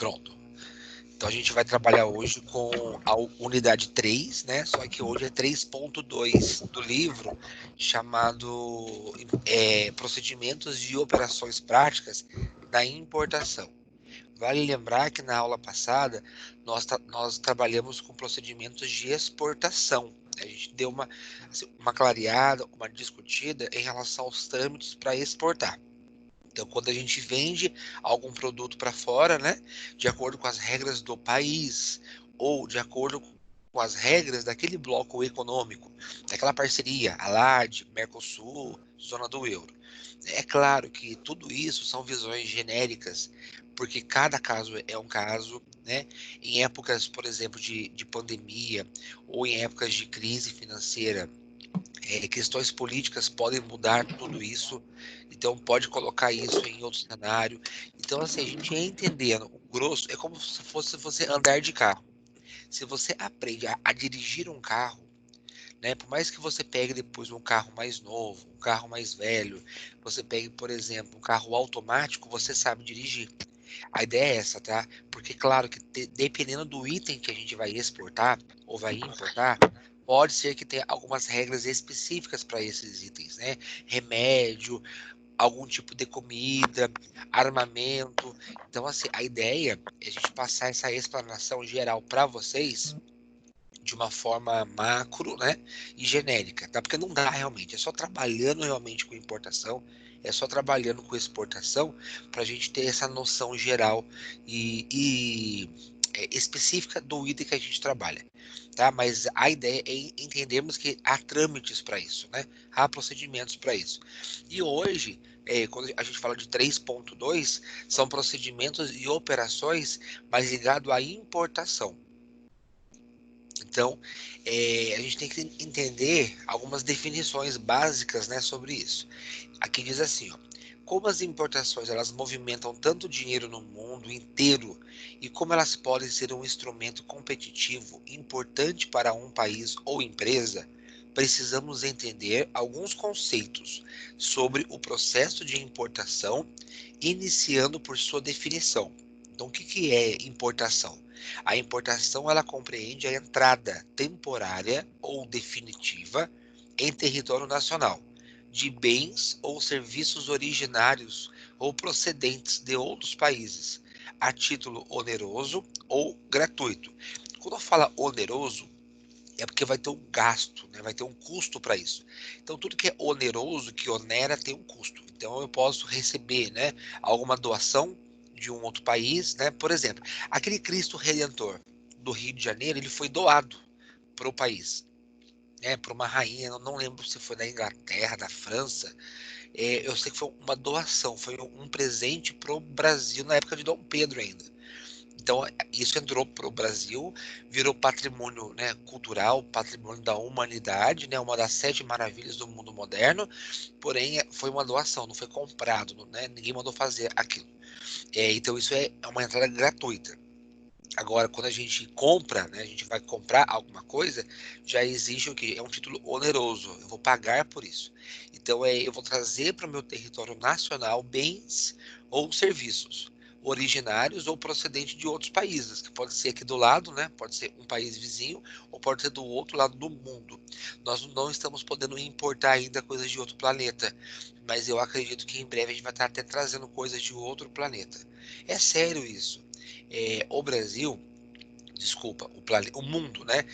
Pronto. Então a gente vai trabalhar hoje com a unidade 3, né? Só que hoje é 3.2 do livro, chamado Procedimentos e Operações Práticas da Importação. Vale lembrar que na aula passada nós trabalhamos com procedimentos de exportação. A gente deu uma clareada, uma discutida em relação aos trâmites para exportar. Então, quando a gente vende algum produto para fora, né, de acordo com as regras do país ou de acordo com as regras daquele bloco econômico, daquela parceria, ALAD, Mercosul, Zona do Euro. É claro que tudo isso são visões genéricas, porque cada caso é um caso, né? Em épocas, por exemplo, de pandemia ou em épocas de crise financeira, questões políticas podem mudar tudo isso, então pode colocar isso em outro cenário. Então, assim, a gente ia entendendo, o grosso é como se fosse você andar de carro. Se você aprende a dirigir um carro, né, por mais que você pegue depois um carro mais novo, um carro mais velho, você pegue, por exemplo, um carro automático, você sabe dirigir. A ideia é essa, tá? Porque, claro, que dependendo do item que a gente vai exportar ou vai importar, pode ser que tenha algumas regras específicas para esses itens, né? Remédio, algum tipo de comida, armamento. Então, assim, a ideia é a gente passar essa explanação geral para vocês de uma forma macro, né, e genérica, tá? Porque não dá realmente, é só trabalhando realmente com importação, é só trabalhando com exportação para a gente ter essa noção geral e específica do item que a gente trabalha, tá? Mas a ideia é entendermos que há trâmites para isso, né? Há procedimentos para isso. E hoje, quando a gente fala de 3.2, são procedimentos e operações mais ligados à importação. Então, a gente tem que entender algumas definições básicas, né, sobre isso. Aqui diz assim, ó, como as importações elas movimentam tanto dinheiro no mundo inteiro e como elas podem ser um instrumento competitivo importante para um país ou empresa, precisamos entender alguns conceitos sobre o processo de importação, iniciando por sua definição. Então, o que que é importação? A importação ela compreende a entrada temporária ou definitiva em território nacional de bens ou serviços originários ou procedentes de outros países, a título oneroso ou gratuito. Quando eu falo oneroso, é porque vai ter um gasto, né? Vai ter um custo para isso. Então, tudo que é oneroso, que onera, tem um custo. Então, eu posso receber, né, alguma doação de um outro país, né? Por exemplo, aquele Cristo Redentor do Rio de Janeiro, ele foi doado para o país, né? Para uma rainha, eu não lembro se foi da Inglaterra, da França. Eu sei que foi uma doação, foi um presente para o Brasil na época de Dom Pedro ainda. Então, isso entrou para o Brasil, virou patrimônio, né, cultural, patrimônio da humanidade, né, uma das 7 maravilhas do mundo moderno, porém foi uma doação, não foi comprado, né, ninguém mandou fazer aquilo. Então, isso é uma entrada gratuita. Agora, quando a gente compra, né, a gente vai comprar alguma coisa, já exige o quê? É um título oneroso, eu vou pagar por isso. Então, eu vou trazer para o meu território nacional bens ou serviços originários ou procedentes de outros países, que pode ser aqui do lado, né, pode ser um país vizinho, ou pode ser do outro lado do mundo. Nós não estamos podendo importar ainda coisas de outro planeta, mas eu acredito que em breve a gente vai estar até trazendo coisas de outro planeta. É sério isso. O Brasil, desculpa, o mundo, né,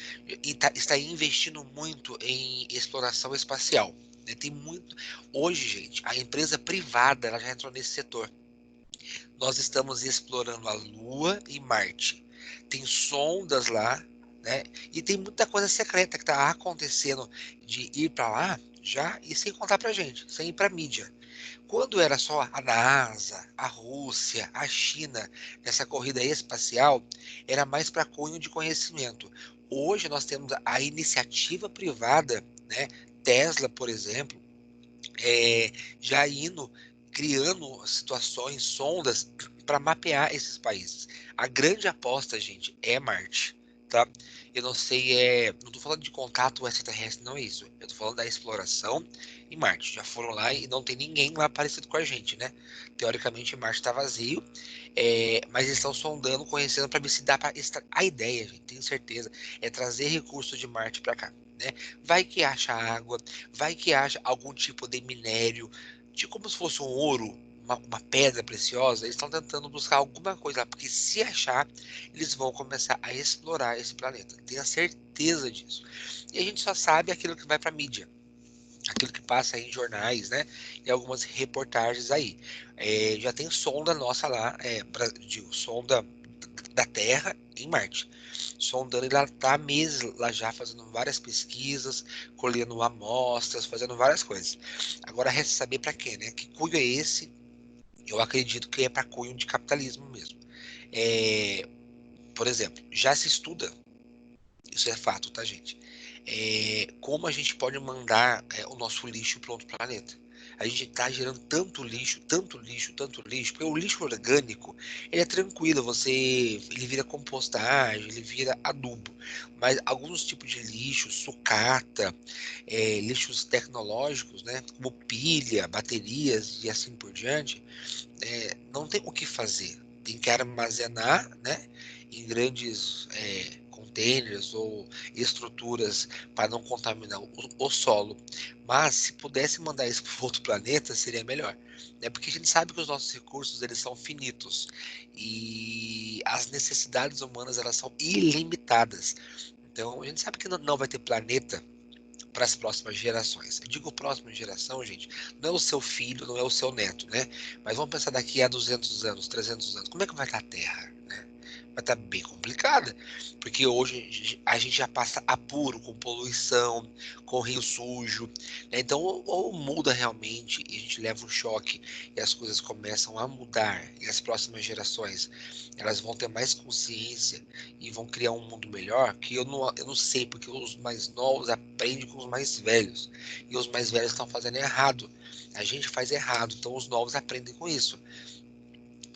está investindo muito em exploração espacial. Né, tem muito. Hoje, gente, a empresa privada ela já entrou nesse setor. Nós estamos explorando a Lua e Marte. Tem sondas lá, né? E tem muita coisa secreta que está acontecendo de ir para lá já e sem contar para gente, sem ir para mídia. Quando era só a NASA, a Rússia, a China nessa corrida espacial, era mais para cunho de conhecimento. Hoje nós temos a iniciativa privada, né? Tesla, por exemplo, já indo, criando situações, sondas para mapear esses países. A grande aposta, gente, é Marte. tá? Eu não sei, não tô falando de contato extraterrestre, não é isso. Eu tô falando da exploração em Marte. Já foram lá e não tem ninguém lá parecido com a gente, né? Teoricamente, Marte está vazio, mas eles estão sondando, conhecendo para ver se dá para. A ideia, gente, tenho certeza, é trazer recursos de Marte para cá, né? Vai que acha água, vai que acha algum tipo de minério, de como se fosse um ouro, uma pedra preciosa. Eles estão tentando buscar alguma coisa lá, porque se achar, eles vão começar a explorar esse planeta. Tenha certeza disso. E a gente só sabe aquilo que vai para a mídia, aquilo que passa em jornais, né? E algumas reportagens aí. Já tem sonda nossa lá, digo, sonda da Terra em Marte. Sondando, ele está há meses lá já fazendo várias pesquisas, colhendo amostras, fazendo várias coisas. Agora resta saber para quê, né? Que cunho é esse? Eu acredito que é para cunho de capitalismo mesmo. É, por exemplo, já se estuda, isso é fato, tá, gente? Como a gente pode mandar o nosso lixo para outro planeta. A gente está gerando tanto lixo, tanto lixo, tanto lixo, porque o lixo orgânico, ele é tranquilo, ele vira compostagem, ele vira adubo. Mas alguns tipos de lixo, sucata, lixos tecnológicos, né, como pilha, baterias e assim por diante, não tem o que fazer. Tem que armazenar, né, em grandes containers ou estruturas para não contaminar o solo. Mas se pudesse mandar isso para outro planeta, seria melhor, né? Porque a gente sabe que os nossos recursos eles são finitos e as necessidades humanas elas são ilimitadas. Então a gente sabe que não vai ter planeta para as próximas gerações. Eu digo próxima geração, gente, não é o seu filho, não é o seu neto, né? Mas vamos pensar daqui a 200 anos, 300 anos, como é que vai estar a Terra, né? Vai estar bem complicada, porque hoje a gente já passa apuro com poluição, com rio sujo, né? Então ou muda realmente e a gente leva um choque e as coisas começam a mudar e as próximas gerações elas vão ter mais consciência e vão criar um mundo melhor, que eu não sei, porque os mais novos aprendem com os mais velhos, e os mais velhos estão fazendo errado. A gente faz errado, então os novos aprendem com isso.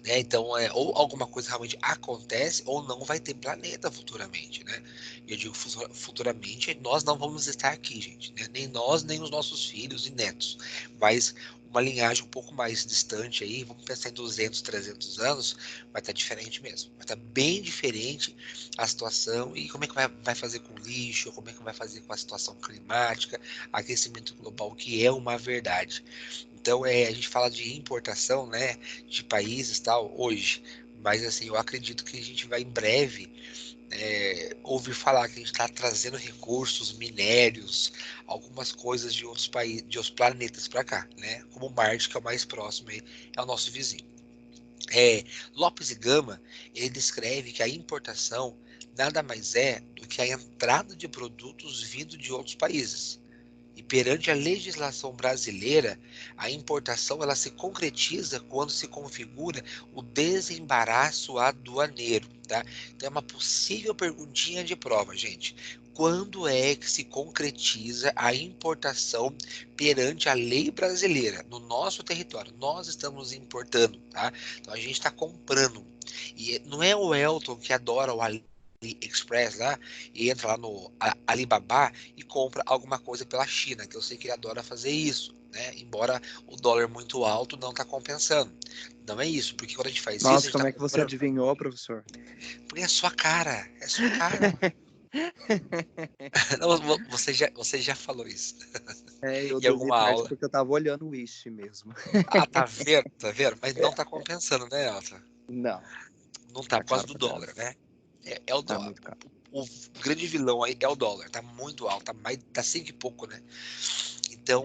Né? Então, ou alguma coisa realmente acontece, ou não vai ter planeta futuramente, né? Eu digo futuramente, nós não vamos estar aqui, gente, né? Nem nós, nem os nossos filhos e netos, mas uma linhagem um pouco mais distante aí, vamos pensar em 200, 300 anos, vai estar diferente mesmo, vai estar bem diferente a situação e como é que vai fazer com o lixo, como é que vai fazer com a situação climática, aquecimento global, que é uma verdade. Então, a gente fala de importação, né, de países tal, hoje, mas assim, eu acredito que a gente vai em breve ouvir falar que a gente está trazendo recursos, minérios, algumas coisas de outros países, de outros planetas para cá, né, como Marte, que é o mais próximo aí, é o nosso vizinho. Lopes e Gama, ele descreve que a importação nada mais é do que a entrada de produtos vindo de outros países. E perante a legislação brasileira, a importação ela se concretiza quando se configura o desembaraço aduaneiro, tá? Então é uma possível perguntinha de prova, gente. Quando é que se concretiza a importação perante a lei brasileira no nosso território? Nós estamos importando, tá? Então a gente está comprando. E não é o Elton que adora o AliExpress lá e entra lá no Alibaba e compra alguma coisa pela China, que eu sei que ele adora fazer isso, né? Embora o dólar muito alto não está compensando. Não é isso, porque quando a gente faz isso, a Nossa, gente está como é que você comprando. adivinhou, professor? Porque é sua cara, é sua cara. Não, você já falou isso Eu em dormi alguma tarde aula. porque eu tava olhando o Wish mesmo. Ah, tá vendo? Tá vendo? Mas não tá compensando, né, Elton? Não, Não tá tá por causa caro do pra caramba. dólar, né? É o Tá dólar. muito caro. O grande vilão aí é o dólar. Tá muito alto, tá 5 e pouco, né? Então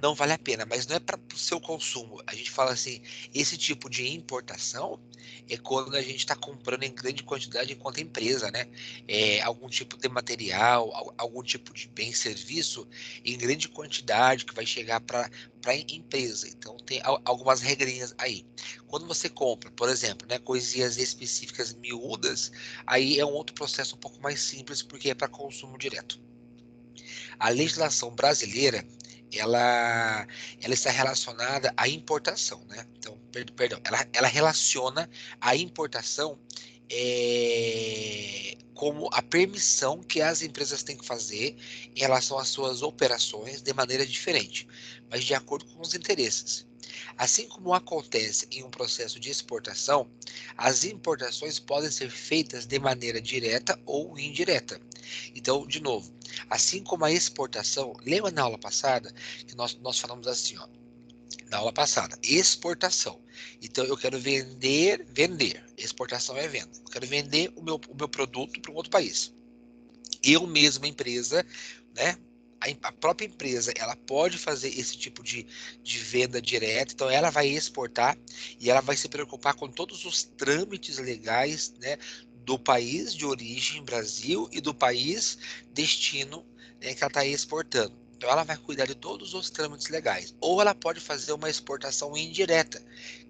não vale a pena, mas não é para o seu consumo. A gente fala assim, esse tipo de importação é quando a gente está comprando em grande quantidade enquanto empresa, né? Algum tipo de material, algum tipo de bem, serviço em grande quantidade que vai chegar para a empresa. Então tem algumas regrinhas aí. Quando você compra, por exemplo, né, coisinhas específicas miúdas, aí é um outro processo um pouco mais simples porque é para consumo direto. A legislação brasileira, ela está relacionada à importação, né? Então, perdão, ela relaciona a importação como a permissão que as empresas têm que fazer em relação às suas operações de maneira diferente, mas de acordo com os interesses. Assim como acontece em um processo de exportação, as importações podem ser feitas de maneira direta ou indireta. Então, de novo, assim como a exportação, lembra na aula passada que nós falamos assim, ó, na aula passada, exportação. Então, eu quero vender. Exportação é venda. Eu quero vender o meu produto para um outro país. Eu mesma, empresa, né? A própria empresa, ela pode fazer esse tipo de venda direta, então ela vai exportar e ela vai se preocupar com todos os trâmites legais, né, do país de origem, Brasil, e do país destino, né, que ela está exportando. Então ela vai cuidar de todos os trâmites legais. Ou ela pode fazer uma exportação indireta,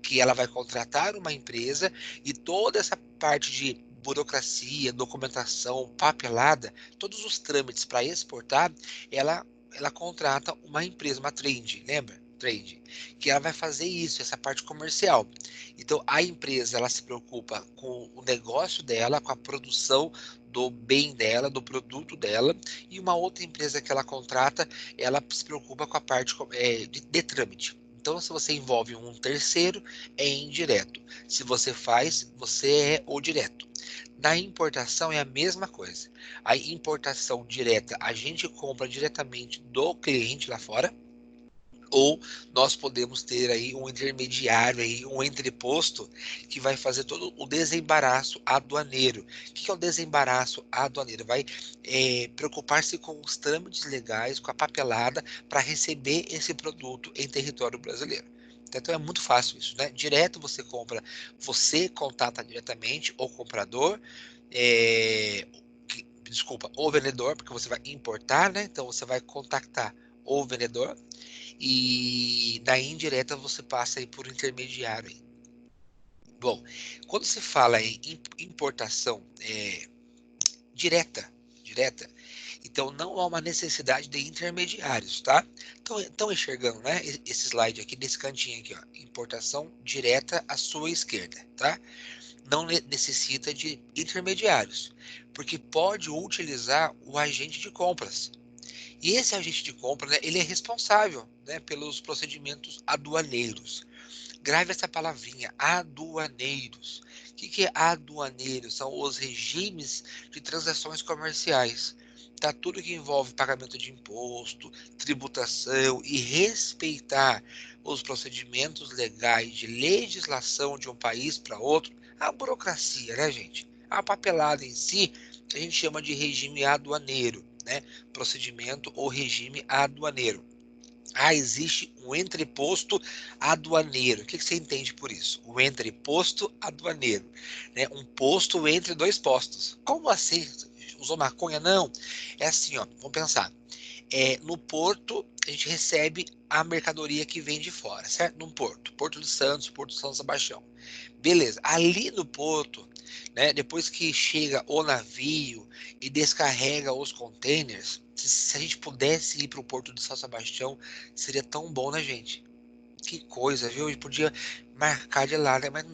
que ela vai contratar uma empresa e toda essa parte de burocracia, documentação, papelada, todos os trâmites para exportar, ela contrata uma empresa, uma trade, lembra? Trade, que ela vai fazer isso, essa parte comercial. Então a empresa ela se preocupa com o negócio dela, com a produção do bem dela, do produto dela, e uma outra empresa que ela contrata, ela se preocupa com a parte de trâmite. Então, se você envolve um terceiro, é indireto. Se você faz, você é o direto. Na importação é a mesma coisa. A importação direta, a gente compra diretamente do cliente lá fora, ou nós podemos ter aí um intermediário, aí, um entreposto, que vai fazer todo o desembaraço aduaneiro. O que é o desembaraço aduaneiro? Vai preocupar-se com os trâmites legais, com a papelada, para receber esse produto em território brasileiro. Então é muito fácil isso, né? Direto você compra, você contata diretamente o comprador, desculpa, o vendedor, porque você vai importar, né? Então você vai contactar o vendedor e na indireta você passa aí por intermediário aí. Bom, quando se fala em importação direta, então não há uma necessidade de intermediários, tá? Então, estão enxergando, né? Esse slide aqui, nesse cantinho aqui, ó, importação direta à sua esquerda, tá? Não necessita de intermediários, porque pode utilizar o agente de compras. E esse agente de compra, né, ele é responsável, né, pelos procedimentos aduaneiros. Grave essa palavrinha, aduaneiros. O que é aduaneiro? São os regimes de transações comerciais. Tá? Tudo que envolve pagamento de imposto, tributação e respeitar os procedimentos legais de legislação de um país para outro, a burocracia, né, gente? A papelada em si, a gente chama de regime aduaneiro, né? Procedimento ou regime aduaneiro. Ah, existe um entreposto aduaneiro. O que você entende por isso? O entreposto aduaneiro, né? Um posto entre dois postos. Como assim? Usou maconha? Não. É assim, ó. Vamos pensar. No porto, a gente recebe a mercadoria que vem de fora, certo? Num porto. Porto de Santos, Porto de São Sebastião. Beleza. Ali no porto, né? Depois que chega o navio e descarrega os containers, se a gente pudesse ir para o Porto de São Sebastião, seria tão bom, né, gente? Que coisa, viu? A gente podia marcar de lá, né? Mas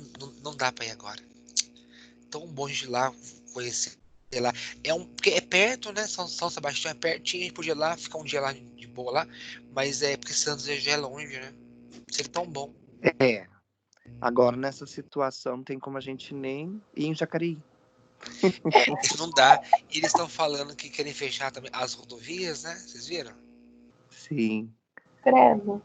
não dá para ir agora. Tão bom de ir lá conhecer lá. Porque é perto, né? São Sebastião é pertinho, a gente podia ir lá, ficar um dia lá de boa lá, mas é porque Santos já é longe, né? Seria tão bom. É, agora nessa situação não tem como a gente nem ir em Jacareí. Não dá. E eles estão falando que querem fechar também as rodovias, né? Vocês viram? Sim. Credo.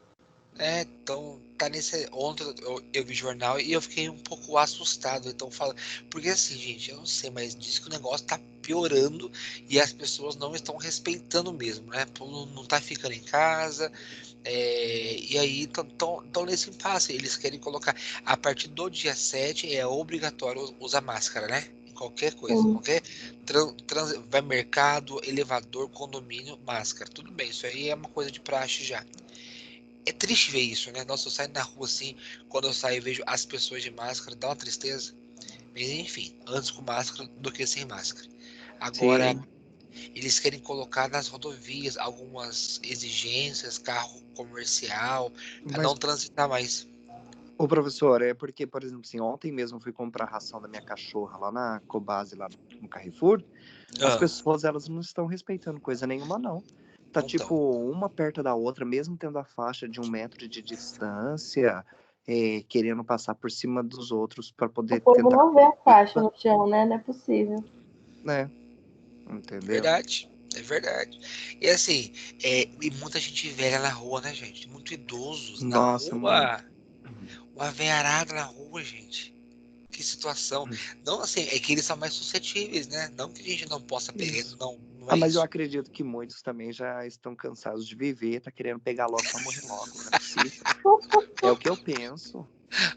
Então tá nesse. Ontem eu vi jornal e eu fiquei um pouco assustado. Então fala. Porque assim, gente, eu não sei, mas diz que o negócio tá piorando e as pessoas não estão respeitando mesmo, né? Não tá ficando em casa. E aí estão nesse impasse. Eles querem colocar. A partir do dia 7 é obrigatório usar máscara, né? Em qualquer coisa. Sim. Qualquer vai mercado, elevador, condomínio, máscara. Tudo bem, isso aí é uma coisa de praxe já. É triste ver isso, né? Nossa, eu saio na rua assim, quando eu saio e vejo as pessoas de máscara, dá uma tristeza. Mas enfim, antes com máscara do que sem máscara. Agora, Sim. eles querem colocar nas rodovias algumas exigências, carro comercial, para Mas não transitar mais. Ô, professor, é porque, por exemplo, assim, ontem mesmo eu fui comprar a ração da minha cachorra lá na Cobase, lá no Carrefour. As Ah, pessoas, elas não estão respeitando coisa nenhuma, não. Tá, não tipo, estão. uma perto da outra, mesmo tendo a faixa de 1 metro de distância, querendo passar por cima dos outros para O poder povo tentar, não vê a faixa no chão, né? Não é possível. né? Entendeu? Verdade, é verdade. E assim, e muita gente velha na rua, né, gente? Muito idosos na Nossa, muito. rua. Uma veiarada na rua, gente. Que situação. Não assim, é que eles são mais suscetíveis, né? Não que a gente não possa pegar, Isso. não, não Ah, é mas eu isso. acredito que muitos também já estão cansados de viver, tá querendo pegar logo pra morrer logo, não é possível. É o que eu penso.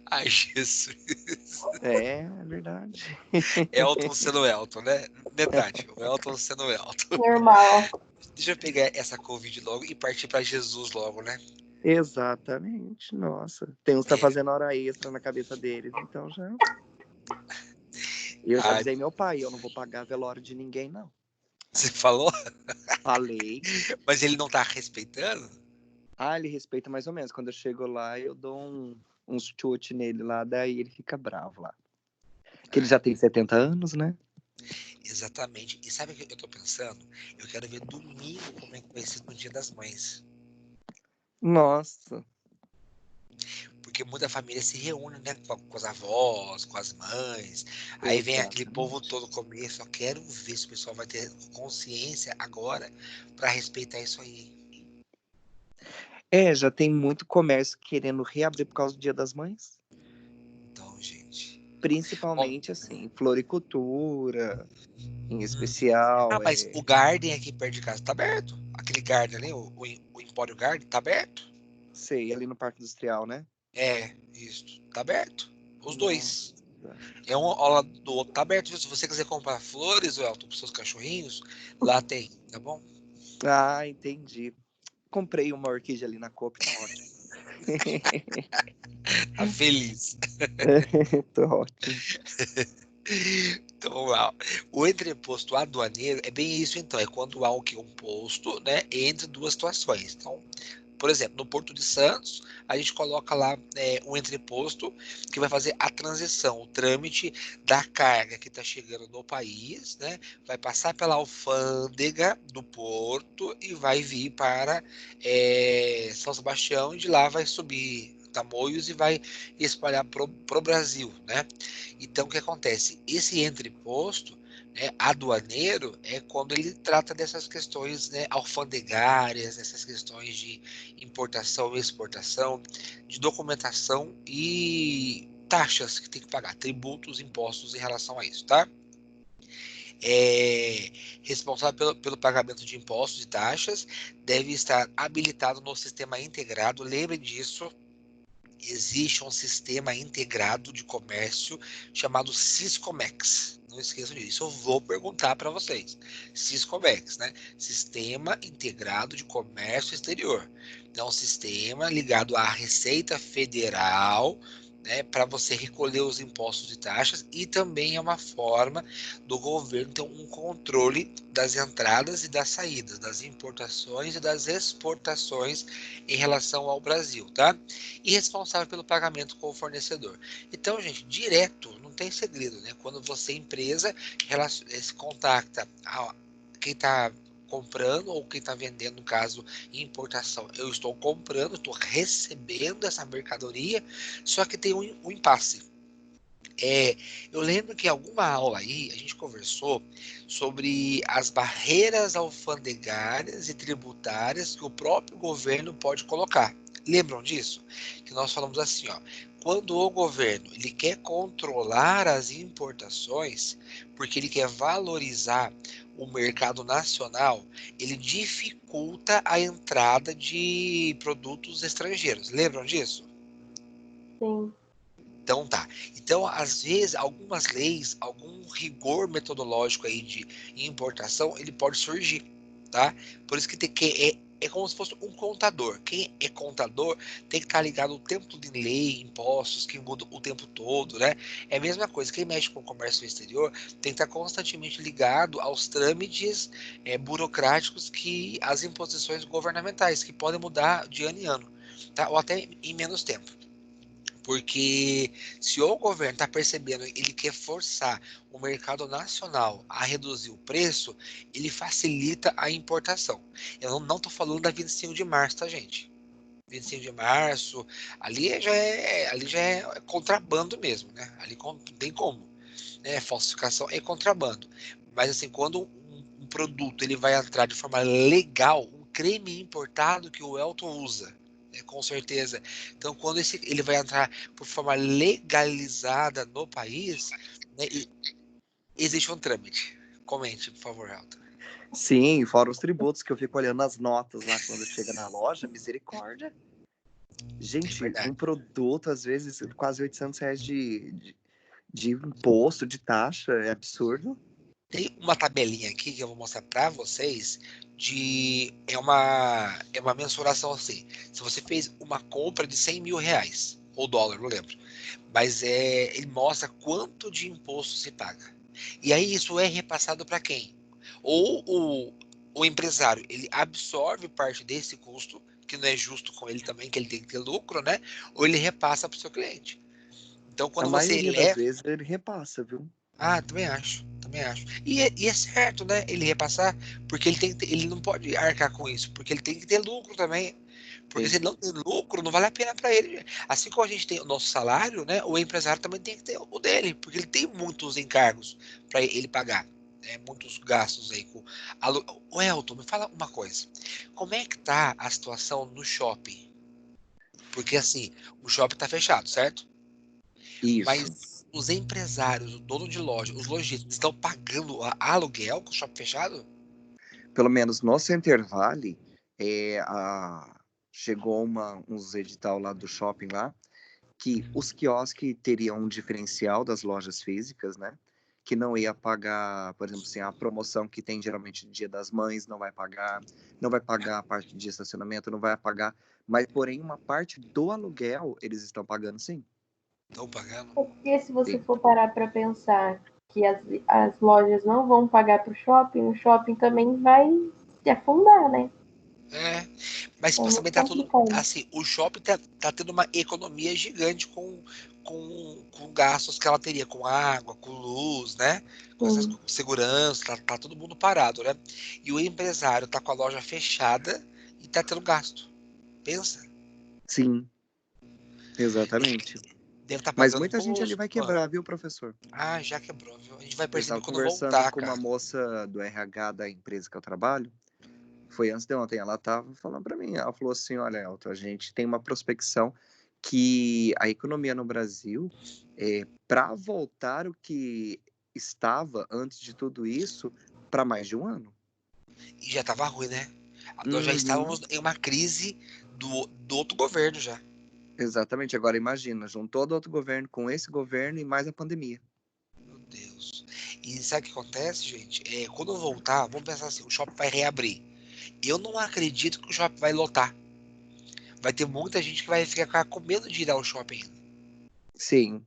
Ai, Jesus. É verdade. Elton sendo Elton, né? Detalhe, o Elton sendo Elton. Normal. Deixa eu pegar essa Covid logo e partir pra Jesus logo, né? Exatamente, nossa. Tem uns que tá É. fazendo hora extra na cabeça deles, então já. Eu já Ah, avisei meu pai, eu não vou pagar velório de ninguém, não. você falou, Falei. mas ele não tá respeitando? Ah, ele respeita mais ou menos. Quando eu chego lá, eu dou um chute nele lá, daí ele fica bravo lá. Que ele Ah, já tem 70 anos, né? exatamente. E sabe o que eu tô pensando? Eu quero ver domingo como é que vai ser no Dia das Mães. Nossa. Porque muita família se reúne, né? Com as avós, com as mães. Aí vem aquele povo Exatamente. todo comer. Só quero ver se o pessoal vai ter consciência agora pra respeitar isso aí. É, já tem muito comércio querendo reabrir por causa do Dia das Mães. Então, gente. Bom, Principalmente, assim, floricultura, em uhum. Ah, especial. mas o Garden aqui perto de casa tá aberto. Aquele Garden ali, o Empório Garden, tá aberto. Sei, ali no Parque Industrial, né? É, isso. Tá aberto. Os dois. Nossa. É um ao lado do outro. Tá aberto. Se você quiser comprar flores, Elton, pros seus cachorrinhos, lá tem, tá bom? Ah, entendi. Comprei uma orquídea ali na Coop, tá ótimo. Tá feliz. Tô ótimo. Então vamos lá. O entreposto aduaneiro é bem isso, então. É quando há o que? Um posto, né? Entre duas situações. Então, por exemplo, no Porto de Santos, a gente coloca lá um entreposto que vai fazer a transição, o trâmite da carga que está chegando no país, né? Vai passar pela alfândega do Porto e vai vir para São Sebastião e de lá vai subir Tamoios e vai espalhar pro Brasil, né? Então, o que acontece? Esse entreposto, né, aduaneiro, é quando ele trata dessas questões, né, alfandegárias, essas questões de importação e exportação, de documentação e taxas que tem que pagar, tributos, impostos em relação a isso, tá? É responsável pelo pagamento de impostos e taxas, deve estar habilitado no sistema integrado, lembre disso, existe um sistema integrado de comércio chamado Siscomex. Não esqueçam disso. Eu vou perguntar para vocês. Siscomex, né? Sistema Integrado de Comércio Exterior. Então, é um sistema ligado à Receita Federal, né, para você recolher os impostos e taxas, e também é uma forma do governo ter um controle das entradas e das saídas, das importações e das exportações em relação ao Brasil, tá? E responsável pelo pagamento com o fornecedor. Então, gente, direto, não tem segredo, né? Quando você, empresa, se contacta a quem está comprando ou quem está vendendo, no caso, importação. Eu estou comprando, estou recebendo essa mercadoria, só que tem um impasse. Eu lembro que em alguma aula aí a gente conversou sobre as barreiras alfandegárias e tributárias que o próprio governo pode colocar. Lembram disso? Que nós falamos assim, ó, quando o governo ele quer controlar as importações, porque ele quer valorizar o mercado nacional, ele dificulta a entrada de produtos estrangeiros. Lembram disso? Sim. Então tá. Então, às vezes, algumas leis, algum rigor metodológico aí de importação, ele pode surgir, tá? Por isso que tem que é como se fosse um contador. Quem é contador tem que estar ligado o tempo todo em lei, impostos, que mudam o tempo todo, né? É a mesma coisa. Quem mexe com o comércio exterior tem que estar constantemente ligado aos trâmites burocráticos que as imposições governamentais, que podem mudar de ano em ano, tá? Ou até em menos tempo. Porque se o governo está percebendo, ele quer forçar o mercado nacional a reduzir o preço, ele facilita a importação. Eu não estou falando da 25 de março, tá, gente? 25 de março, ali já é contrabando mesmo, né? Ali não tem como, né? Falsificação é contrabando. Mas assim, quando um produto ele vai entrar de forma legal, um creme importado que o Elton usa, né, com certeza. Então, quando ele vai entrar por forma legalizada no país, né, existe um trâmite. Comente, por favor, Elton. Sim, fora os tributos que eu fico olhando as notas lá quando chega na loja, misericórdia. É Gente, verdade. um produto, às vezes, quase R$ 800 de imposto, de taxa, é absurdo. Tem uma tabelinha aqui que eu vou mostrar para vocês é uma mensuração assim. Se você fez uma compra de 100 mil reais, ou dólar, não lembro, mas ele mostra quanto de imposto se paga. E aí isso é repassado para quem? Ou o empresário, ele absorve parte desse custo, que não é justo com ele também, que ele tem que ter lucro, né? Ou ele repassa para o seu cliente. Então, A quando você maioria das leva. vezes ele repassa, viu? Ah, também acho, também acho. E é certo, né? Ele repassar, porque ele não pode arcar com isso, porque ele tem que ter lucro também. Porque se Sim, ele não tem lucro, não vale a pena para ele. Assim como a gente tem o nosso salário, né? O empresário também tem que ter o dele, porque ele tem muitos encargos para ele pagar, né? Muitos gastos aí com o Elton, me fala uma coisa. Como é que tá a situação no shopping? Porque assim, o shopping tá fechado, certo? isso. Mas os empresários, o dono de loja, os lojistas estão pagando aluguel com o shopping fechado? Pelo menos no Center Valley, chegou uns edital lá do shopping lá, que os quiosques teriam um diferencial das lojas físicas, né? Que não ia pagar, por exemplo, assim, a promoção que tem geralmente no Dia das Mães, não vai pagar a parte de estacionamento, não vai pagar, mas porém uma parte do aluguel eles estão pagando sim. Estão pagando? Porque se você Sim. for parar para pensar que as lojas não vão pagar para o shopping também vai se afundar, né? É, mas É muito supostamente tá tudo. complicado. Assim, o shopping tá tendo uma economia gigante com gastos que ela teria com água, com luz, né? Sim. Com segurança, tá todo mundo parado, né? E o empresário tá com a loja fechada e tá tendo gasto. Pensa. Sim, exatamente. Deve estar Mas pagando muita gente ali imposto. vai quebrar, viu, professor? Ah, já quebrou, viu? A gente vai Eu perceber estava quando conversando voltar, com uma cara. moça do RH da empresa que eu trabalho, foi antes de ontem, ela estava falando para mim, ela falou assim, olha, Elton, a gente tem uma prospecção que a economia no Brasil, para voltar o que estava antes de tudo isso, para mais de um ano. E já tava ruim, né? Nós já Uhum, estávamos em uma crise do outro governo já. exatamente, agora imagina, juntou do outro governo com esse governo e mais a pandemia. Meu Deus. E sabe o que acontece, gente? Quando voltar, vamos pensar assim, o shopping vai reabrir. Eu não acredito que o shopping vai lotar. Vai ter muita gente que vai ficar com medo de ir ao shopping ainda. Sim,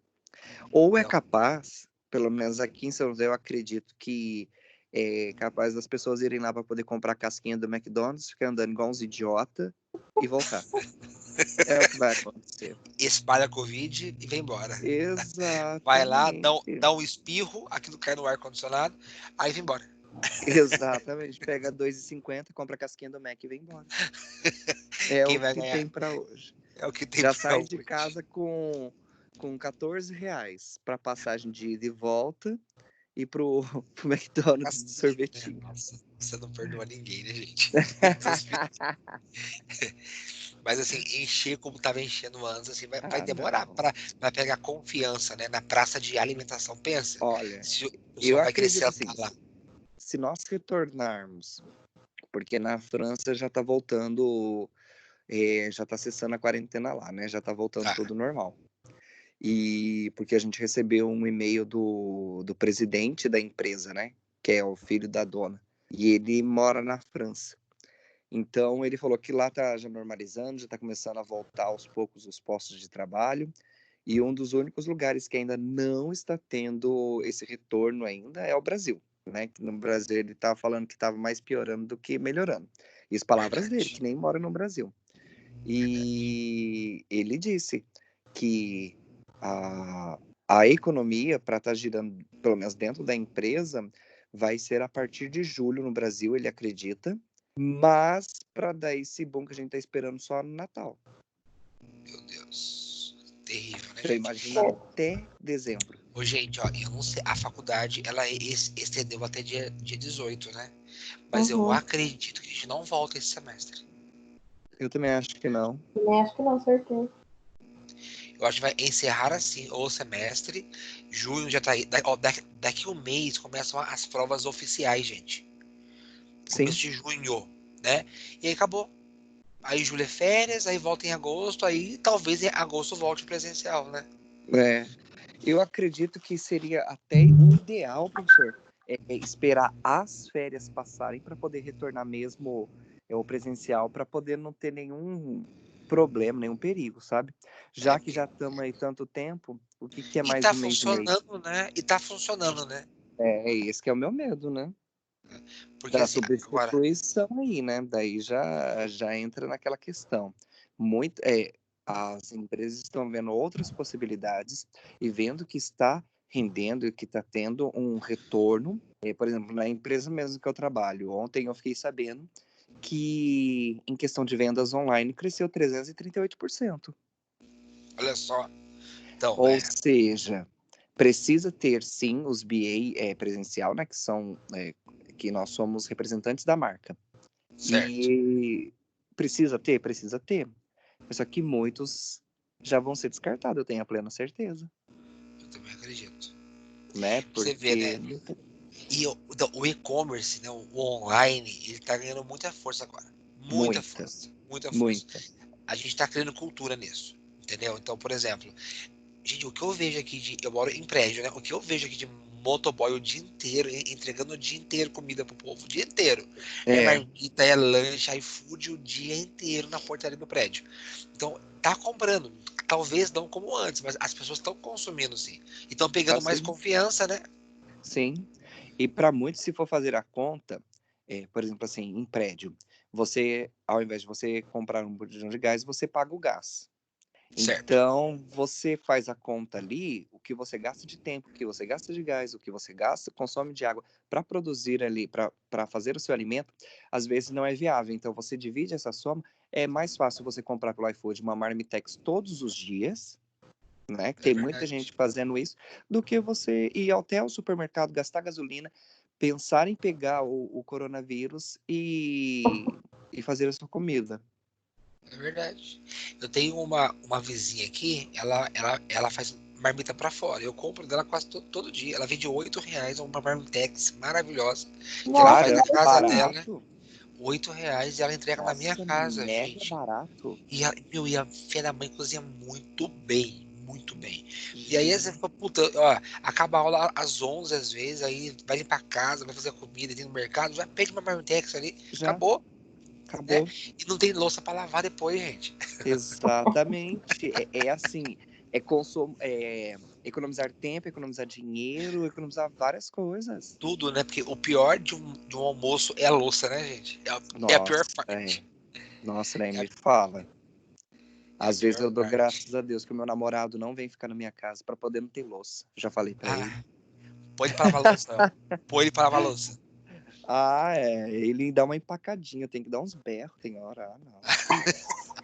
ou é Entendeu? capaz, pelo menos aqui em São José, eu acredito que é capaz das pessoas irem lá para poder comprar a casquinha do McDonald's, ficar andando igual uns idiota e voltar. É o que vai acontecer. Espalha a Covid e vem embora. Vai lá, Exatamente. dá um espirro, aquilo cai no ar-condicionado, aí vem embora. Exatamente. Pega 2,50, compra a casquinha do Mac e vem embora. É Quem o vai que ganhar? tem para hoje. É o que tem Já pra sai de hoje. casa com R$ 14 para passagem de ida e volta e pro McDonald's de sorvetinho. Nossa, você não perdoa ninguém, né, gente? Mas assim, encher como estava enchendo antes, assim, vai Ah, demorar não. para pegar confiança, né? Na praça de alimentação. Pensa, Olha, se o eu pessoal vai querer acredito sentar assim, lá. se nós retornarmos, porque na França já tá voltando, já tá cessando a quarentena lá, né? Já tá voltando Tá, tudo normal. E porque a gente recebeu um e-mail do presidente da empresa, né? Que é o filho da dona. E ele mora na França. Então ele falou que lá tá já normalizando, já tá começando a voltar aos poucos os postos de trabalho. E um dos únicos lugares que ainda não está tendo esse retorno ainda é o Brasil, né? No Brasil ele estava falando que estava mais piorando do que melhorando. E as palavras dele, verdade. que nem mora no Brasil. Verdade. E ele disse que a economia, para estar girando, pelo menos dentro da empresa, vai ser a partir de julho no Brasil, ele acredita, mas para dar esse boom que a gente está esperando só no Natal. Meu Deus. Terrível, né, Então, gente? imagina até dezembro. Ô, gente, ó, eu não sei, a faculdade, ela estendeu até dia 18, né? Mas eu acredito que a gente não volta esse semestre. Eu também acho que não. Também acho que não, certeza. Eu acho que vai encerrar assim o semestre. Junho já tá aí. Daqui um mês começam as provas oficiais, gente. Começo Sim. de junho, né? E aí acabou. Aí julho é férias, aí volta em agosto, aí talvez em agosto volte presencial, né? Eu acredito que seria até o ideal, professor, esperar as férias passarem para poder retornar mesmo o presencial, para poder não ter nenhum problema, nenhum perigo, sabe? Já que já estamos aí tanto tempo, o que é E mais tá de mês e meio? funcionando, né? E tá funcionando, né? Esse que é o meu medo, né? Porque Da assim, agora, substituição aí, né? Daí já entra naquela questão. Muito, as empresas estão vendo outras possibilidades e vendo que está rendendo e que está tendo um retorno. Por exemplo, na empresa mesmo que eu trabalho, ontem eu fiquei sabendo que em questão de vendas online cresceu 338%. olha só. Então, Ou seja, precisa ter sim os BA presencial, né? Que são que nós somos representantes da marca. certo. E precisa ter. Só que muitos já vão ser descartados, eu tenho a plena certeza, Eu também acredito. né? Você vê, Porque né? E o e-commerce, né? O online, ele tá ganhando muita força agora. Muita muita, força. Muita força. muita. A gente tá criando cultura nisso. Entendeu? Então, por exemplo, gente, o que eu vejo aqui de. Eu moro em prédio, né? O que eu vejo aqui de motoboy o dia inteiro, entregando o dia inteiro comida pro povo, o dia inteiro. É É, marmita, é lanche, iFood o dia inteiro na portaria do prédio. Então, tá comprando. Talvez não como antes, mas as pessoas estão consumindo sim. E estão pegando mais assim, confiança, né? sim. E para muitos, se for fazer a conta, por exemplo, assim, em prédio, você, ao invés de você comprar um botijão de gás, você paga o gás. Certo. Então, você faz a conta ali, o que você gasta de tempo, o que você gasta de gás, o que você gasta, consome de água para produzir ali, para fazer o seu alimento, às vezes não é viável. Então, você divide essa soma, é mais fácil você comprar pelo iFood uma Marmitex todos os dias, né? Que É tem muita verdade. gente fazendo isso, do que você ir até o supermercado, gastar gasolina, pensar em pegar o coronavírus e fazer a sua comida. É verdade. Eu tenho uma vizinha aqui, ela faz marmita pra fora. Eu compro dela quase todo dia. Ela vende R$ 8 uma marmitex maravilhosa, que ela faz Nossa, na Caramba, casa dela. barato. R$ 8 e ela entrega na minha Nossa, casa, mega gente. barato. E a filha da mãe cozinha muito bem, muito bem. E aí você Gente, fica, puta, ó, acaba a aula às 11 às vezes, aí vai limpar a casa, vai fazer comida, tem no mercado, já pede uma marmitex ali, já acabou, né? acabou. E não tem louça pra lavar depois, gente. Exatamente. É assim, economizar tempo, economizar dinheiro, economizar várias coisas. Tudo, né? Porque o pior de um almoço é a louça, né, gente? É a pior Nossa, parte. Nossa, nem É a, me fala. é a Às vezes pior eu dou parte. graças a Deus que o meu namorado não vem ficar na minha casa para poder não ter louça. Já falei para Ah, ele. pode parar a louça. Põe ele para a louça. Ele dá uma empacadinha, tem que dar uns berros, tem hora. Não.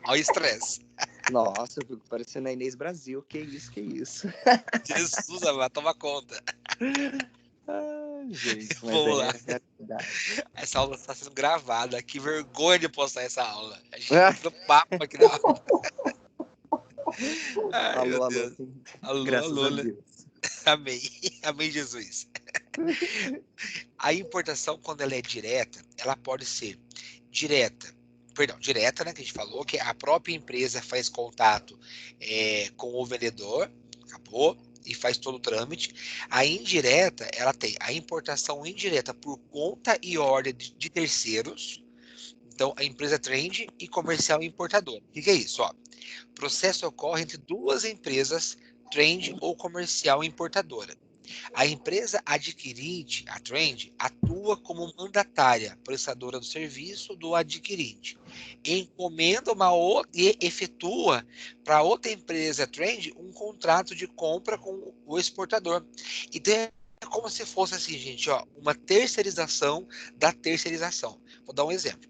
Olha o estresse. Nossa, eu fico parecendo a Inês Brasil. Que isso, que isso. Jesus, amado, toma conta. Ai, gente, mas Vamos lá. é realidade. Essa aula está sendo gravada. Que vergonha de postar essa aula. A gente batendo papo aqui na aula. Ai, meu Alô, alô, Deus. sim. Alô, Graças a alô, né? Deus. Amém. Amém, Jesus. A importação, quando ela é direta, ela pode ser direta, né, que a gente falou, que a própria empresa faz contato com o vendedor, acabou, e faz todo o trâmite. A indireta, ela tem a importação indireta por conta e ordem de terceiros. Então, a empresa trade e comercial importador. O que é isso? Ó, o processo ocorre entre duas empresas, trade ou comercial importadora. A empresa adquirente, a Trend, atua como mandatária, prestadora do serviço do adquirente. Encomenda e efetua para outra empresa, Trend, um contrato de compra com o exportador. Então, é como se fosse assim, gente, ó, uma terceirização da terceirização. Vou dar um exemplo.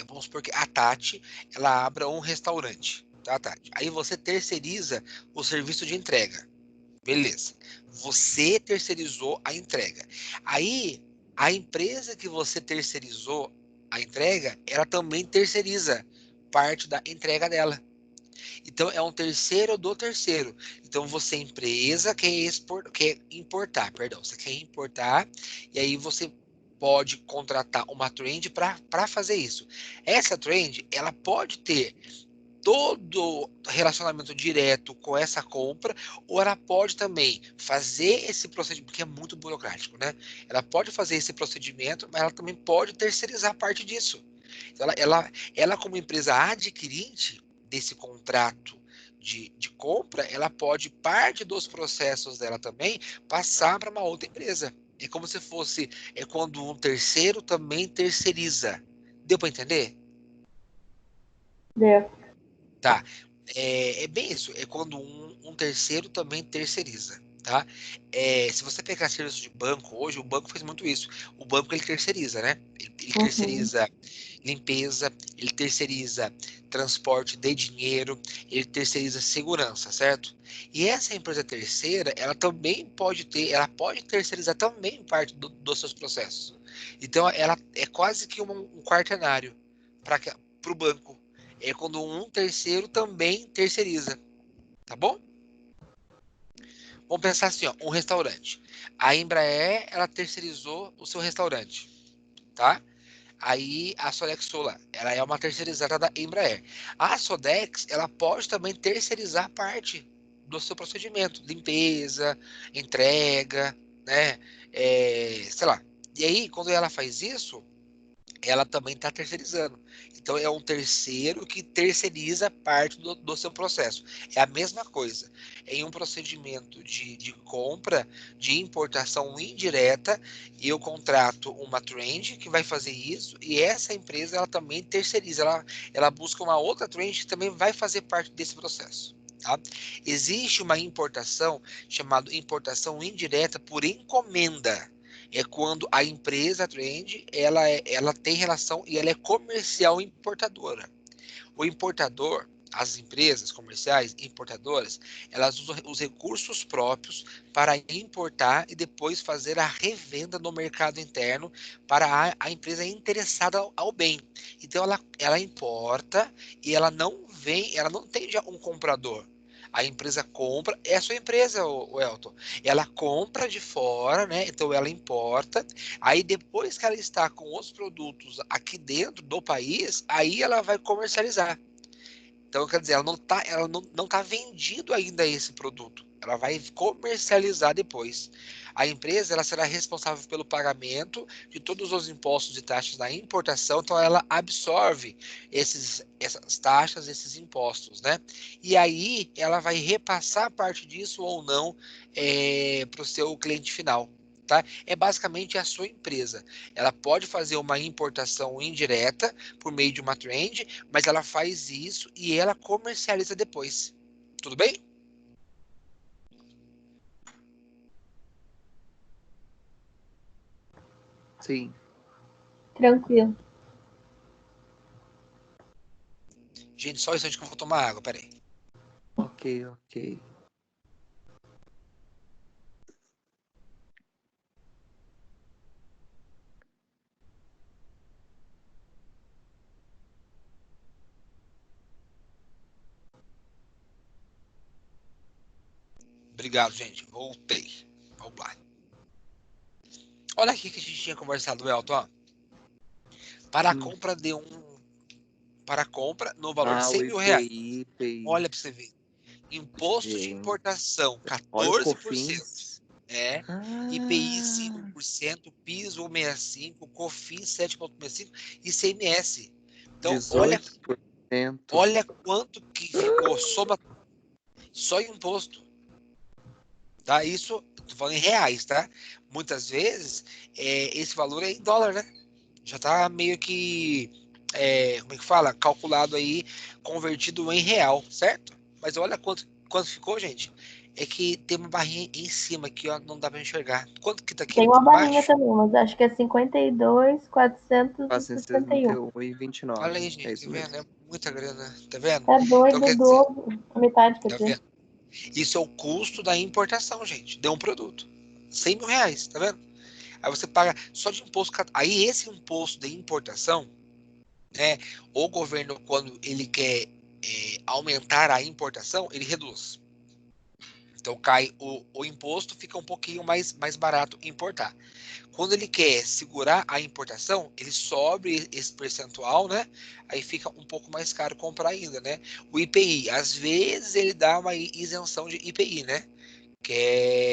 Vamos supor que a Tati, ela abra um restaurante, tá, Tati? Aí você terceiriza o serviço de entrega. Beleza. Você terceirizou a entrega. Aí, a empresa que você terceirizou a entrega, ela também terceiriza parte da entrega dela. Então, é um terceiro do terceiro. Então, você, empresa, quer importar, perdão. Você quer importar, e aí você pode contratar uma trend para fazer isso. Essa trend, ela pode ter todo relacionamento direto com essa compra, ou ela pode também fazer esse procedimento, que é muito burocrático, né? Ela pode fazer esse procedimento, mas ela também pode terceirizar parte disso. Então, ela como empresa adquirente desse contrato de compra, ela pode, parte dos processos dela também, passar para uma outra empresa. É como se fosse, quando um terceiro também terceiriza. Deu para entender? Deu. Tá. É bem isso. É quando um terceiro também terceiriza, tá? Se você pegar serviço de banco hoje, o banco faz muito isso. O banco ele terceiriza, né? Ele Uhum. terceiriza limpeza, ele terceiriza transporte de dinheiro, ele terceiriza segurança, certo? E essa empresa terceira, ela também pode ter, ela pode terceirizar também parte dos seus processos. Então, ela é quase que um quartenário para o banco. É quando um terceiro também terceiriza, tá bom? Vamos pensar assim, ó, um restaurante. A Embraer, ela terceirizou o seu restaurante, tá? Aí a Sodexo lá, ela é uma terceirizada da Embraer. A Sodex, ela pode também terceirizar parte do seu procedimento, limpeza, entrega, né? Sei lá. E aí, quando ela faz isso, ela também está terceirizando. Então, é um terceiro que terceiriza parte do seu processo. É a mesma coisa. Em um procedimento de compra, de importação indireta, eu contrato uma trend que vai fazer isso, e essa empresa ela também terceiriza. Ela busca uma outra trend que também vai fazer parte desse processo. Tá? Existe uma importação chamada importação indireta por encomenda. É quando a empresa Trend ela tem relação e ela é comercial importadora. O importador, as empresas comerciais importadoras, elas usam os recursos próprios para importar e depois fazer a revenda no mercado interno para a empresa interessada ao bem. Então ela importa e ela não tem já um comprador. A empresa compra, é a sua empresa, o Elton. Ela compra de fora, né? Então ela importa. Aí depois que ela está com os produtos aqui dentro do país, aí ela vai comercializar. Então, quer dizer, ela não tá vendido ainda esse produto. Ela vai comercializar depois. A empresa ela será responsável pelo pagamento de todos os impostos e taxas da importação, então ela absorve essas taxas, esses impostos, né? E aí ela vai repassar parte disso ou não para o seu cliente final. Tá? É basicamente a sua empresa. Ela pode fazer uma importação indireta por meio de uma trend, mas ela faz isso e ela comercializa depois. Tudo bem? Sim. Tranquilo. Gente, só isso antes que eu vou tomar água, peraí. Ok, ok. Obrigado, gente. Voltei. Vamos lá. Olha aqui que a gente tinha conversado, Elton. Ó. Para a Hum. compra de um. Para a compra no valor de Ah, o 100 mil reais. IPI, IPI. Olha para você ver. Imposto de Gente, importação, olha o 14%. COFINS. É. IPI Ah, 5%, PIS 1,65%, COFINS 7,65% e ICMS. Então, olha, 18%. olha quanto que ficou só imposto. tá? Isso, tô falando em reais, tá? Muitas vezes, esse valor é em dólar, né? Já tá meio que, como é que fala? Calculado aí, convertido em real, certo? Mas olha quanto ficou, gente. É que tem uma barrinha em cima aqui, ó, não dá pra enxergar. Quanto que tá aqui Tem uma barrinha embaixo? também, mas acho que é 52.461. 461,29. Olha aí, É gente, tá isso vendo? mesmo. É muita grana, tá vendo? É Então doido, quer o dizer, dobro, a metade, quer tá dizer. vendo? Isso é o custo da importação, gente, de um produto. R$ 100.000, tá vendo? Aí você paga só de imposto. Aí esse imposto de importação, né? O governo, quando ele quer aumentar a importação, ele reduz. Então cai o imposto, fica um pouquinho mais barato importar. Quando ele quer segurar a importação, ele sobe esse percentual, né? Aí fica um pouco mais caro comprar ainda, né? O IPI, às vezes ele dá uma isenção de IPI, né? Que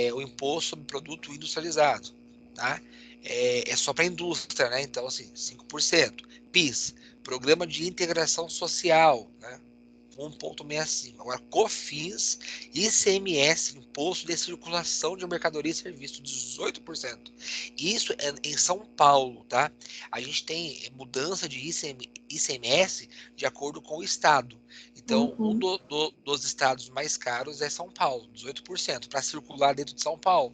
é o imposto sobre produto industrializado, tá? É só para a indústria, né? Então, assim, 5%. PIS, Programa de Integração Social, né? 1,65. Agora, COFINS, ICMS, Imposto de Circulação de Mercadoria e Serviço, 18%. Isso é em São Paulo, tá? A gente tem mudança de ICMS de acordo com o estado. Então, Uhum. dos estados mais caros é São Paulo, 18%. Para circular dentro de São Paulo,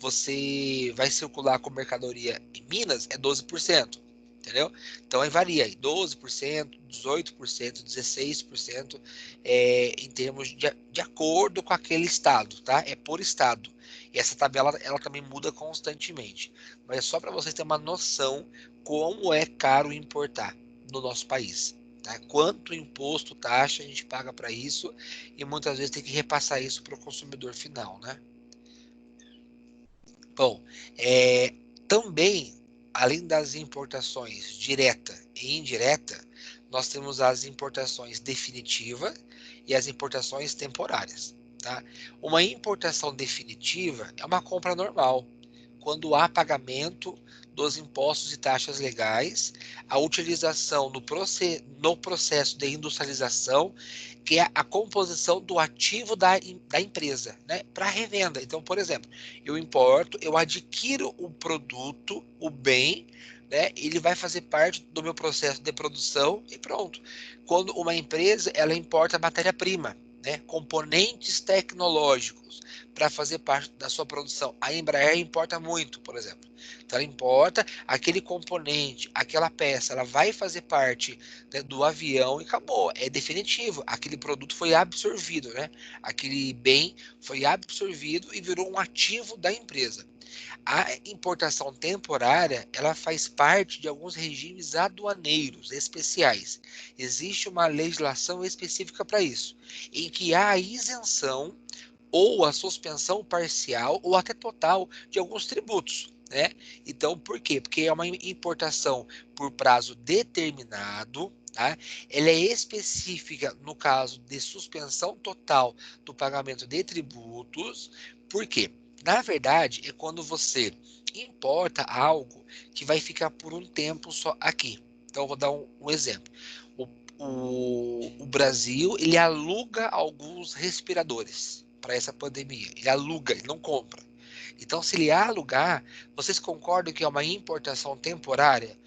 você vai circular com mercadoria em Minas, é 12%. Entendeu? Então aí varia aí, 12%, 18%, 16%, em termos de acordo com aquele estado, tá? É por estado. E essa tabela ela também muda constantemente. Mas é só para vocês terem uma noção como é caro importar no nosso país. Tá? Quanto imposto, taxa a gente paga para isso e muitas vezes tem que repassar isso para o consumidor final, né? Bom, também, além das importações direta e indireta, nós temos as importações definitivas e as importações temporárias. Tá? Uma importação definitiva é uma compra normal, quando há pagamento dos impostos e taxas legais, a utilização no processo de industrialização, que é a composição do ativo da empresa, né, para revenda. Então, por exemplo, eu importo, eu adquiro o produto, o bem, né, ele vai fazer parte do meu processo de produção e pronto. Quando uma empresa ela importa matéria-prima, né, componentes tecnológicos para fazer parte da sua produção. A Embraer importa muito, por exemplo. Então ela importa aquele componente, aquela peça, ela vai fazer parte, né, do avião e acabou. É definitivo. Aquele produto foi absorvido, né? Aquele bem foi absorvido e virou um ativo da empresa. A importação temporária, ela faz parte de alguns regimes aduaneiros especiais. Existe uma legislação específica para isso, em que há a isenção ou a suspensão parcial ou até total de alguns tributos, né? Então, por quê? Porque é uma importação por prazo determinado, tá? Ela é específica no caso de suspensão total do pagamento de tributos. Por quê? Na verdade, é quando você importa algo que vai ficar por um tempo só aqui. Então, eu vou dar um exemplo. O, o Brasil, ele aluga alguns respiradores para essa pandemia. Ele aluga, ele não compra. Então, se ele alugar, vocês concordam que é uma importação temporária?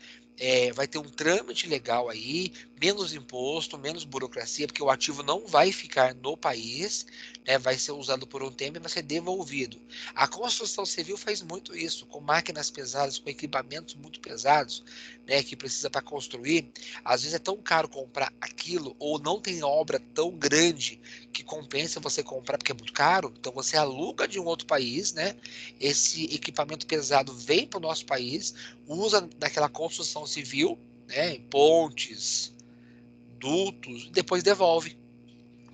Vai ter um trâmite legal aí, menos imposto, menos burocracia, porque o ativo não vai ficar no país, né, vai ser usado por um tempo e vai ser devolvido. A construção civil faz muito isso, com máquinas pesadas, com equipamentos muito pesados, né, que precisa para construir. Às vezes é tão caro comprar aquilo, ou não tem obra tão grande que compensa você comprar porque é muito caro. Então você aluga de um outro país, né? Esse equipamento pesado vem para o nosso país, usa daquela construção civil, né? Pontes, dutos, e depois devolve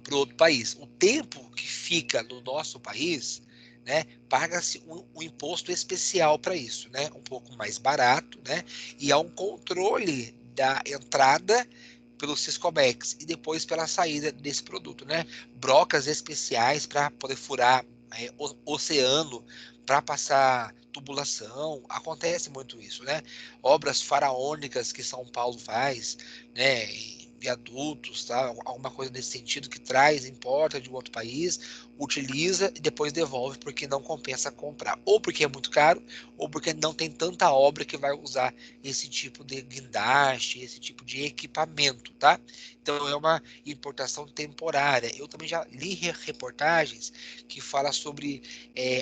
para o outro país. O tempo que fica no nosso país, né, paga-se um imposto especial para isso, né, um pouco mais barato, né, e há um controle da entrada pelo Siscomex e depois pela saída desse produto, né, brocas especiais para poder furar o oceano para passar tubulação, acontece muito isso, né, obras faraônicas que São Paulo faz, né, viadutos, tá? Alguma coisa nesse sentido que traz, importa de um outro país, utiliza e depois devolve porque não compensa comprar. Ou porque é muito caro, ou porque não tem tanta obra que vai usar esse tipo de guindaste, esse tipo de equipamento, tá? Então é uma importação temporária. Eu também já li reportagens que falam sobre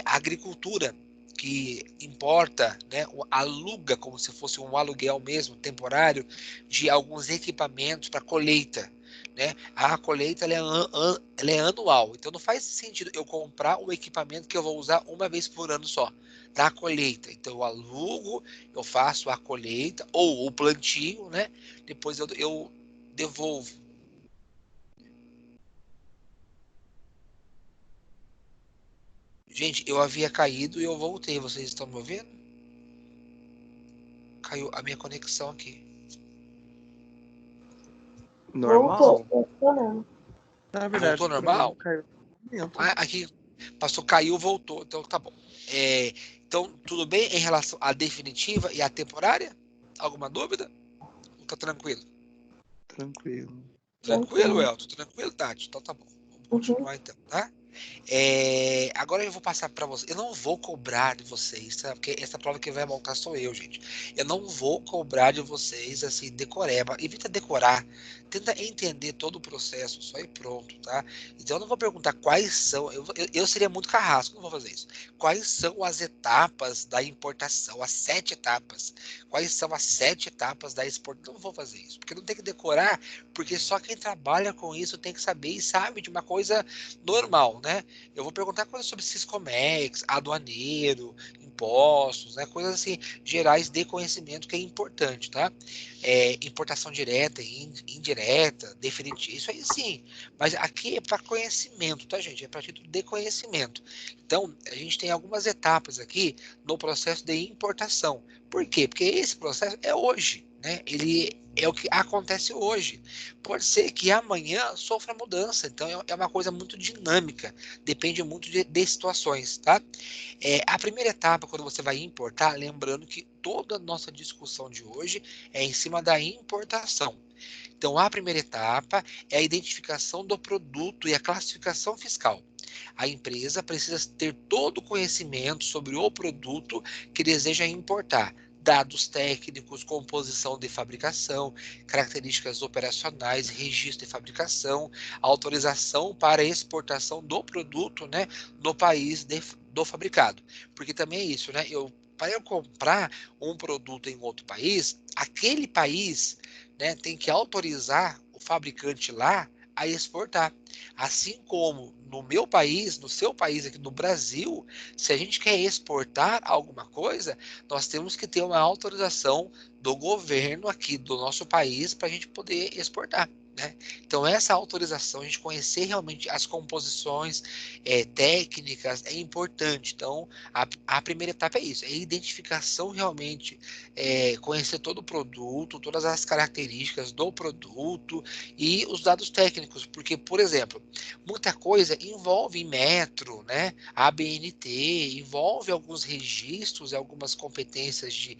agricultura, que importa, né, aluga como se fosse um aluguel mesmo, temporário, de alguns equipamentos para colheita. Né? A colheita ela é anual, então não faz sentido eu comprar um equipamento que eu vou usar uma vez por ano só, para colheita. Então eu alugo, eu faço a colheita, ou o plantio, né? Depois eu devolvo. Gente, eu havia caído e eu voltei, vocês estão me ouvindo? Caiu a minha conexão aqui. Voltou, Normal. tá funcionando. Na verdade, Voltou pra mim normal? caiu no momento. Aqui passou, caiu, voltou. Então tá bom. Então, tudo bem em relação à definitiva e à temporária? Alguma dúvida? Ou tá tranquilo? Tranquilo. Tranquilo, Tranquilo. Elton? Tranquilo, Tati? Então tá bom. Vamos Uhum. continuar então, tá? Agora eu vou passar para vocês. Eu não vou cobrar de vocês, tá? Porque essa prova que vai montar sou eu, gente. Eu não vou cobrar de vocês assim, decoreba. Evita decorar. Tenta entender todo o processo, só e pronto, tá? Então eu não vou perguntar quais são. Eu seria muito carrasco, não vou fazer isso. Quais são as etapas da importação? As 7 etapas. Quais são as 7 etapas da exportação? Não vou fazer isso. Porque não tem que decorar, porque só quem trabalha com isso tem que saber e sabe de uma coisa normal, né? Eu vou perguntar coisas sobre Siscomex, aduaneiro, impostos, né? Coisas assim gerais de conhecimento que é importante, tá? Importação direta, indireta, definitiva, isso aí sim. Mas aqui é para conhecimento, tá, gente? É para título de conhecimento. Então, a gente tem algumas etapas aqui no processo de importação. Por quê? Porque esse processo é hoje, né? Ele é o que acontece hoje. Pode ser que amanhã sofra mudança, então é uma coisa muito dinâmica, depende muito de situações, tá? A primeira etapa, quando você vai importar, lembrando que toda a nossa discussão de hoje é em cima da importação. Então, a primeira etapa é a identificação do produto e a classificação fiscal. A empresa precisa ter todo o conhecimento sobre o produto que deseja importar, dados técnicos, composição de fabricação, características operacionais, registro de fabricação, autorização para exportação do produto, né, no país do fabricado. Porque também é isso, né? Para eu comprar um produto em outro país, aquele país, né, tem que autorizar o fabricante lá a exportar. Assim como no meu país, no seu país aqui no Brasil, se a gente quer exportar alguma coisa, nós temos que ter uma autorização do governo aqui do nosso país para a gente poder exportar. Né? Então, essa autorização, a gente conhecer realmente as composições técnicas é importante. Então, a primeira etapa é isso, é a identificação realmente, conhecer todo o produto, todas as características do produto e os dados técnicos, porque, por exemplo, muita coisa envolve metro, né? ABNT, envolve alguns registros e algumas competências de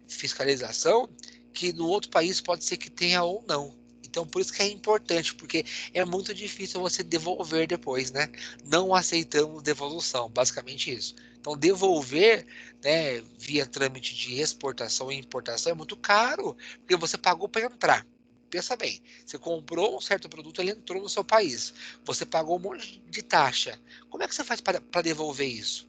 fiscalização que no outro país pode ser que tenha ou não. Então, por isso que é importante, porque é muito difícil você devolver depois, né? Não aceitamos devolução, basicamente isso. Então, devolver, né, via trâmite de exportação e importação é muito caro, porque você pagou para entrar. Pensa bem, você comprou um certo produto, ele entrou no seu país. Você pagou um monte de taxa. Como é que você faz para devolver isso?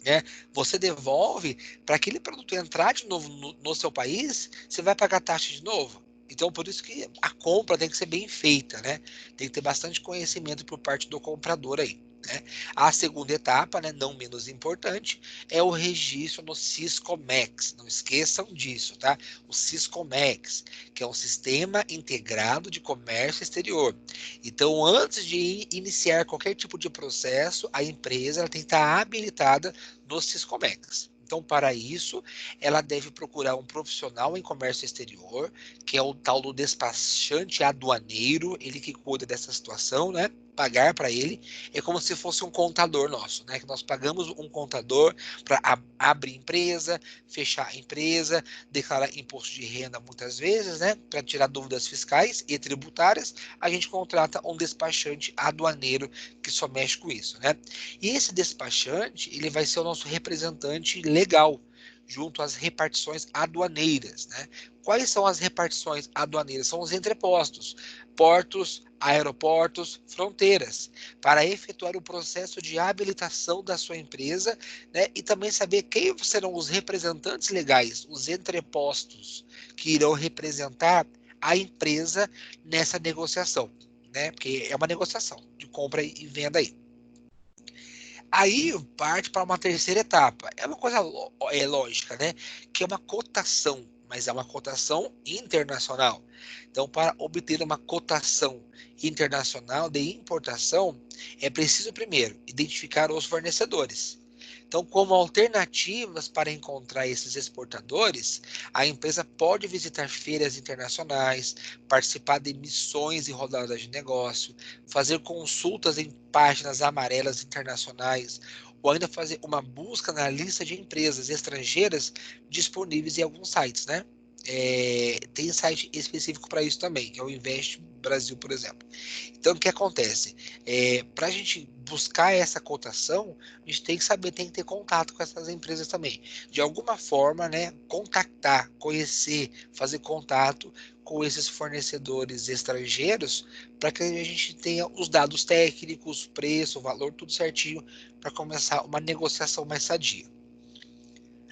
Né? Você devolve para aquele produto entrar de novo no seu país, você vai pagar taxa de novo. Então, por isso que a compra tem que ser bem feita, né? Tem que ter bastante conhecimento por parte do comprador aí. Né? A segunda etapa, né, não menos importante, é o registro no Siscomex. Não esqueçam disso, tá? O Siscomex, que é um sistema integrado de comércio exterior. Então, antes de iniciar qualquer tipo de processo, a empresa ela tem que estar habilitada no Siscomex. Então, para isso, ela deve procurar um profissional em comércio exterior, que é o tal do despachante aduaneiro, ele que cuida dessa situação, né? pagar para ele é como se fosse um contador nosso, né? Que nós pagamos um contador para abrir empresa, fechar a empresa, declarar imposto de renda muitas vezes, né? Para tirar dúvidas fiscais e tributárias, a gente contrata um despachante aduaneiro que só mexe com isso, né? E esse despachante, ele vai ser o nosso representante legal, junto às repartições aduaneiras, né? Quais são as repartições aduaneiras? São os entrepostos, portos, aeroportos, fronteiras, para efetuar o processo de habilitação da sua empresa, né? E também saber quem serão os representantes legais, os entrepostos, que irão representar a empresa nessa negociação, né? Porque é uma negociação de compra e venda aí. Aí parte para uma terceira etapa. É uma coisa lógica, né? Que é uma cotação, mas é uma cotação internacional. Então, para obter uma cotação internacional de importação, é preciso primeiro identificar os fornecedores. Então, como alternativas para encontrar esses exportadores, a empresa pode visitar feiras internacionais, participar de missões e rodadas de negócio, fazer consultas em páginas amarelas internacionais, ou ainda fazer uma busca na lista de empresas estrangeiras disponíveis em alguns sites, né? Tem site específico para isso também, que é o Invest Brasil, por exemplo. Então, o que acontece? Para a gente buscar essa cotação, a gente tem que saber, tem que ter contato com essas empresas também. De alguma forma, né, contactar, conhecer, fazer contato com esses fornecedores estrangeiros, para que a gente tenha os dados técnicos, preço, valor, tudo certinho, para começar uma negociação mais sadia.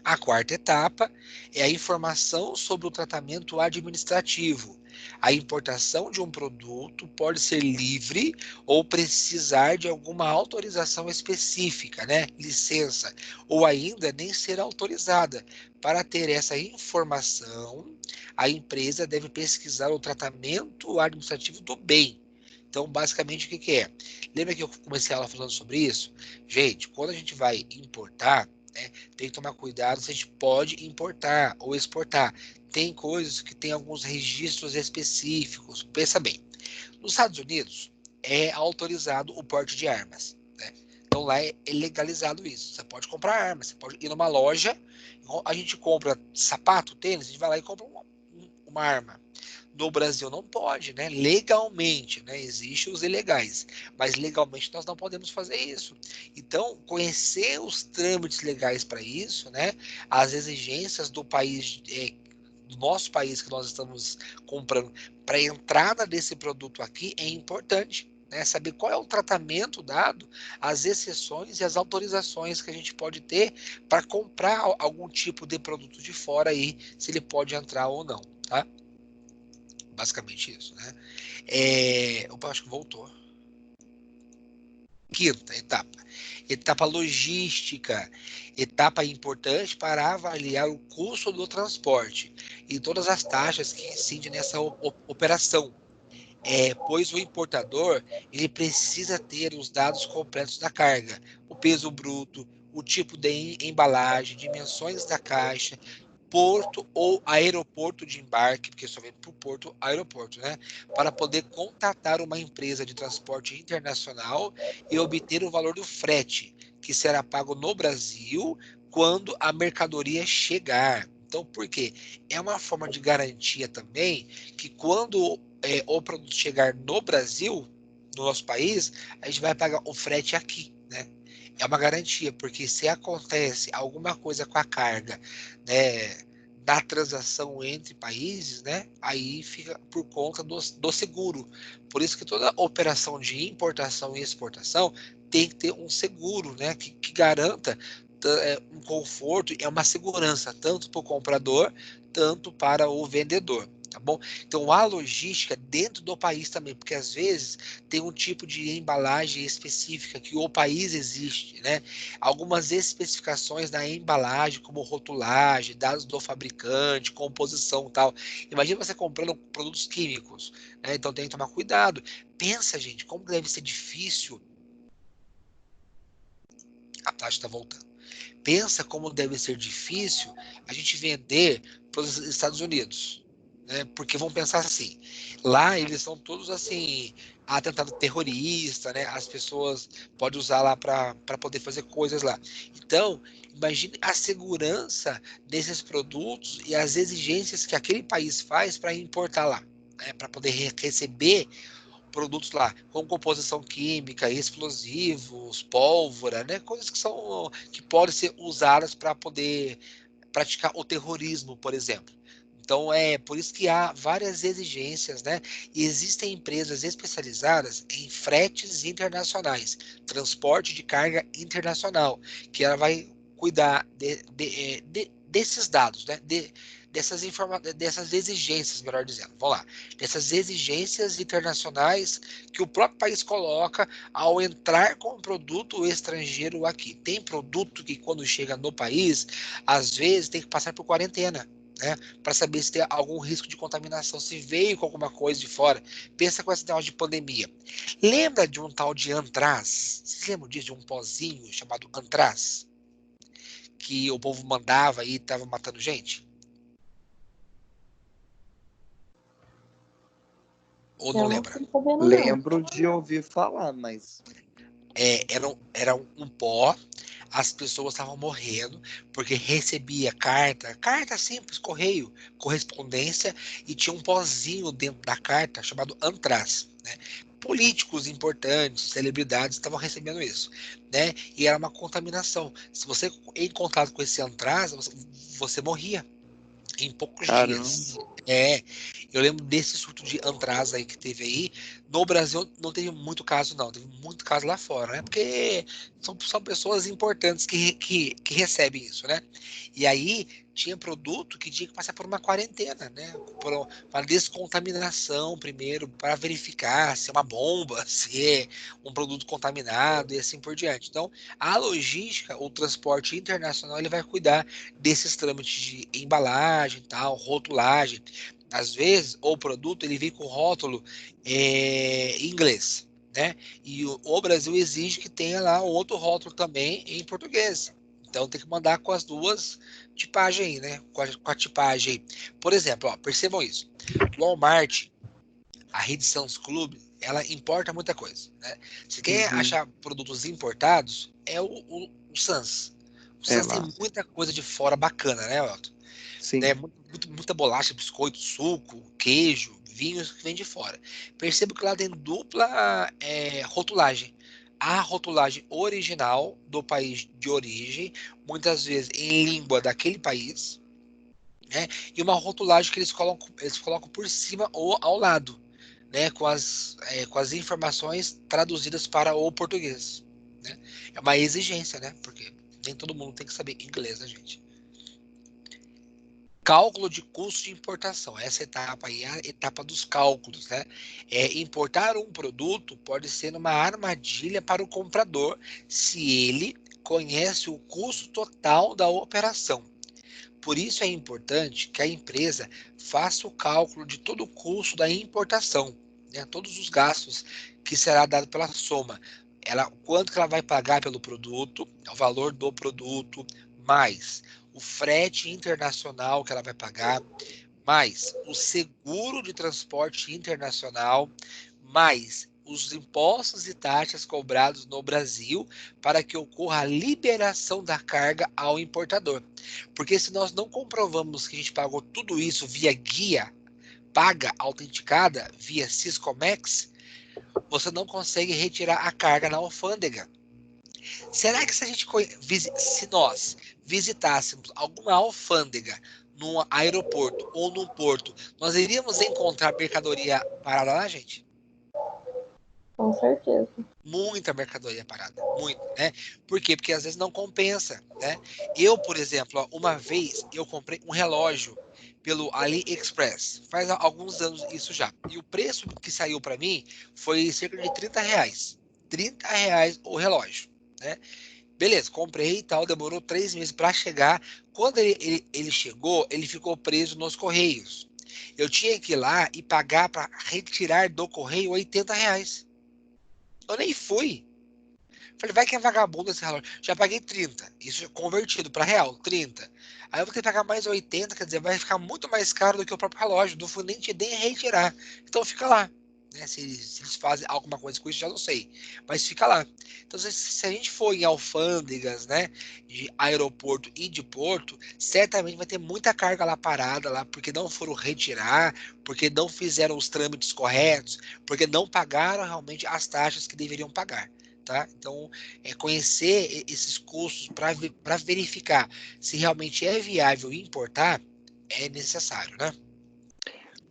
A quarta etapa é a informação sobre o tratamento administrativo. A importação de um produto pode ser livre ou precisar de alguma autorização específica, né? Licença, ou ainda nem ser autorizada. Para ter essa informação, a empresa deve pesquisar o tratamento administrativo do bem. Então, basicamente, o que é? Lembra que eu comecei a aula falando sobre isso? Gente, quando a gente vai importar, né, tem que tomar cuidado se a gente pode importar ou exportar. Tem coisas que tem alguns registros específicos. Pensa bem, nos Estados Unidos é autorizado o porte de armas, né? Então lá é legalizado isso. Você pode comprar armas, você pode ir numa loja, a gente compra sapato, tênis, a gente vai lá e compra uma arma. No Brasil não pode, né? Legalmente, né? Existem os ilegais, mas legalmente nós não podemos fazer isso. Então, conhecer os trâmites legais para isso, né? As exigências do país, do nosso país que nós estamos comprando para a entrada desse produto aqui é importante. Né, saber qual é o tratamento dado, as exceções e as autorizações que a gente pode ter para comprar algum tipo de produto de fora aí, se ele pode entrar ou não, tá? Basicamente isso, né? Opa, acho que voltou. Quinta etapa. Etapa logística. Etapa importante para avaliar o custo do transporte e todas as taxas que incidem nessa operação. Pois o importador ele precisa ter os dados completos da carga, o peso bruto, o tipo de embalagem, dimensões da caixa, porto ou aeroporto de embarque, porque só vem para o porto, aeroporto, né? Para poder contatar uma empresa de transporte internacional e obter o valor do frete, que será pago no Brasil quando a mercadoria chegar. Então, por quê? É uma forma de garantia também que quando o produto chegar no Brasil, no nosso país, a gente vai pagar o frete aqui, né? É uma garantia, porque se acontece alguma coisa com a carga, né, da transação entre países, né, aí fica por conta do seguro. Por isso que toda operação de importação e exportação tem que ter um seguro, né, que garanta um conforto e uma segurança, tanto para o comprador, tanto para o vendedor. Tá bom? Então, a logística dentro do país também, porque às vezes tem um tipo de embalagem específica que o país existe, né? Algumas especificações da embalagem, como rotulagem, dados do fabricante, composição e tal. Imagina você comprando produtos químicos, né? Então tem que tomar cuidado. Pensa, gente, como deve ser difícil. A taxa está voltando. Pensa como deve ser difícil a gente vender para os Estados Unidos. né? Porque vão pensar assim, lá eles são todos assim, atentado terrorista, né? As pessoas podem usar lá para poder fazer coisas lá. Então, imagine a segurança desses produtos e as exigências que aquele país faz para importar lá, né? Para poder receber produtos lá com composição química, explosivos, pólvora, né? Coisas que podem ser usadas para poder praticar o terrorismo, por exemplo. Então é por isso que há várias exigências, né? E existem empresas especializadas em fretes internacionais, transporte de carga internacional, que ela vai cuidar desses dados, né? Dessas exigências, melhor dizendo. Vamos lá. Dessas exigências internacionais que o próprio país coloca ao entrar com um produto estrangeiro aqui. Tem produto que quando chega no país, às vezes tem que passar por quarentena, né, para saber se tem algum risco de contaminação, se veio com alguma coisa de fora. Pensa com esse negócio de pandemia. Lembra de um tal de antraz? Vocês lembram disso, de um pozinho chamado antraz? Que o povo mandava e estava matando gente? Ou não Eu não lembra? fiquei sabendo, não. Lembro de ouvir falar, mas Era um pó, as pessoas estavam morrendo porque recebia carta simples, correio, correspondência, e tinha um pozinho dentro da carta chamado antraz, né? Políticos importantes, celebridades estavam recebendo isso, né? E era uma contaminação. Se você em contato com esse antraz, você morria em poucos dias. caramba. Eu lembro desse surto de antraz aí que teve aí. No Brasil não teve muito caso, não. Teve muito caso lá fora, né? Porque são pessoas importantes que recebem isso, né? E aí tinha produto que tinha que passar por uma quarentena, né? Por uma descontaminação primeiro, para verificar se é uma bomba, se é um produto contaminado e assim por diante. Então, a logística, o transporte internacional, ele vai cuidar desses trâmites de embalagem, tal, rotulagem. Às vezes, o produto ele vem com rótulo em inglês, né? E o Brasil exige que tenha lá outro rótulo também em português. Então tem que mandar com as duas tipagens aí, né? Com a tipagem aí. Por exemplo, ó, percebam isso. O Walmart, a rede Sam's Club, ela importa muita coisa, né? Se quer Uhum. achar produtos importados, é o Sam's. O É Sam's tem lá. muita coisa de fora bacana, né, Otto? Sim. Né? Muita bolacha, biscoito, suco, queijo, vinhos que vem de fora. Percebo que lá tem dupla rotulagem. A rotulagem original do país de origem, muitas vezes em língua daquele país, né? E uma rotulagem que eles colocam por cima ou ao lado, né? Com as informações traduzidas para o português, né? É uma exigência, né? Porque nem todo mundo tem que saber inglês, né, gente? Cálculo de custo de importação. Essa etapa aí é a etapa dos cálculos, né? Importar um produto pode ser uma armadilha para o comprador se ele conhece o custo total da operação. Por isso é importante que a empresa faça o cálculo de todo o custo da importação, né? Todos os gastos que será dado pela soma. Quanto que ela vai pagar pelo produto, o valor do produto, mais o frete internacional que ela vai pagar, mais o seguro de transporte internacional, mais os impostos e taxas cobrados no Brasil para que ocorra a liberação da carga ao importador. Porque se nós não comprovamos que a gente pagou tudo isso via guia, paga autenticada, via Siscomex, você não consegue retirar a carga na alfândega. Será que se nós visitássemos alguma alfândega num aeroporto ou num porto, nós iríamos encontrar mercadoria parada lá, gente? Com certeza. Muita mercadoria parada, muito, né? Por quê? Porque às vezes não compensa, né? Eu, por exemplo, ó, uma vez eu comprei um relógio pelo AliExpress, faz alguns anos isso já. E o preço que saiu para mim foi cerca de R$ 30. R$ 30 o relógio, né? Beleza, comprei e tal, demorou 3 meses para chegar. Quando ele chegou, ele ficou preso nos correios. Eu tinha que ir lá e pagar para retirar do correio R$ 80. Eu nem fui, Falei, vai que é vagabundo esse relógio. Já paguei 30. Isso convertido para real, 30. Aí eu vou ter que pagar mais 80, quer dizer, vai ficar muito mais caro do que o próprio relógio. Não fui nem retirar. Então fica lá. Né? Se eles fazem alguma coisa com isso, já não sei. Mas fica lá. Então, se a gente for em alfândegas, né, de aeroporto e de porto, certamente vai ter muita carga lá parada lá, porque não foram retirar, porque não fizeram os trâmites corretos, porque não pagaram realmente as taxas que deveriam pagar. Tá? Então, conhecer esses custos para verificar se realmente é viável importar é necessário, né?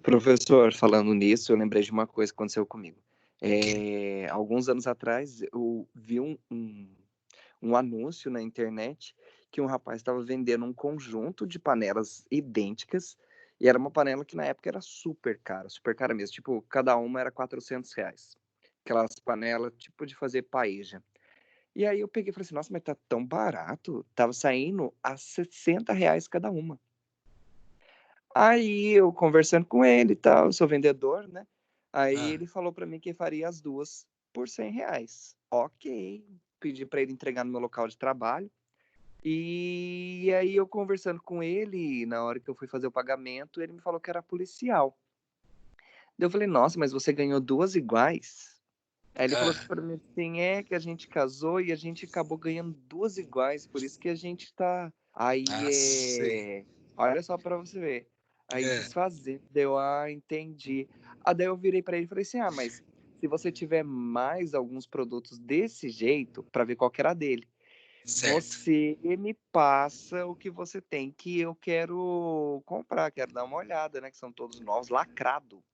Professor, falando nisso, eu lembrei de uma coisa que aconteceu comigo. O quê? Alguns anos atrás, eu vi um anúncio na internet que um rapaz estava vendendo um conjunto de panelas idênticas, e era uma panela que na época era super cara mesmo. Tipo, cada uma era R$ 400. Aquelas panelas tipo de fazer paeja. E aí eu peguei e falei assim, nossa, mas tá tão barato. Tava saindo a R$ 60 cada uma. Aí eu conversando com ele e tal, eu sou vendedor, né? Aí Ah, ele falou pra mim que faria as duas por R$ 100. Ok. Pedi pra ele entregar no meu local de trabalho. E aí eu conversando com ele, na hora que eu fui fazer o pagamento, ele me falou que era policial. Daí eu falei, nossa, mas você ganhou duas iguais? Aí ele falou ah, assim pra mim assim, é que a gente casou e a gente acabou ganhando duas iguais, por isso que a gente tá aí, sei. olha só pra você ver, aí É, desfazendo, deu, entendi. Daí eu virei pra ele e falei assim, mas se você tiver mais alguns produtos desse jeito, pra ver qual que era dele, certo. você me passa o que você tem que eu quero comprar, quero dar uma olhada, né? Que são todos novos, lacrado,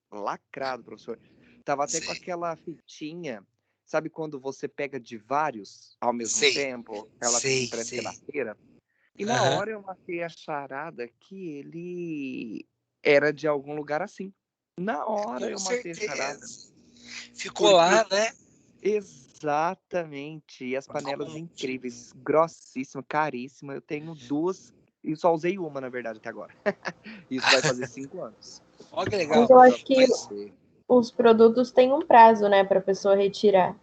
professor. Tava até com Sei. aquela fitinha, sabe quando você pega de vários ao mesmo Sei. tempo? Aquela fita que Sei, parece que é da sei. feira. E na Aham. hora eu matei a charada que ele era de algum lugar assim. Na hora Com eu matei a charada, certeza. Ficou porque lá, né? exatamente. E as panelas Aonde? incríveis, grossíssima, caríssima. Eu tenho duas e só usei uma, na verdade, até agora. Isso vai fazer 5 anos. Olha que Ó, Mas legal. eu pra acho que Mas você. os produtos têm um prazo, né, para a pessoa retirar.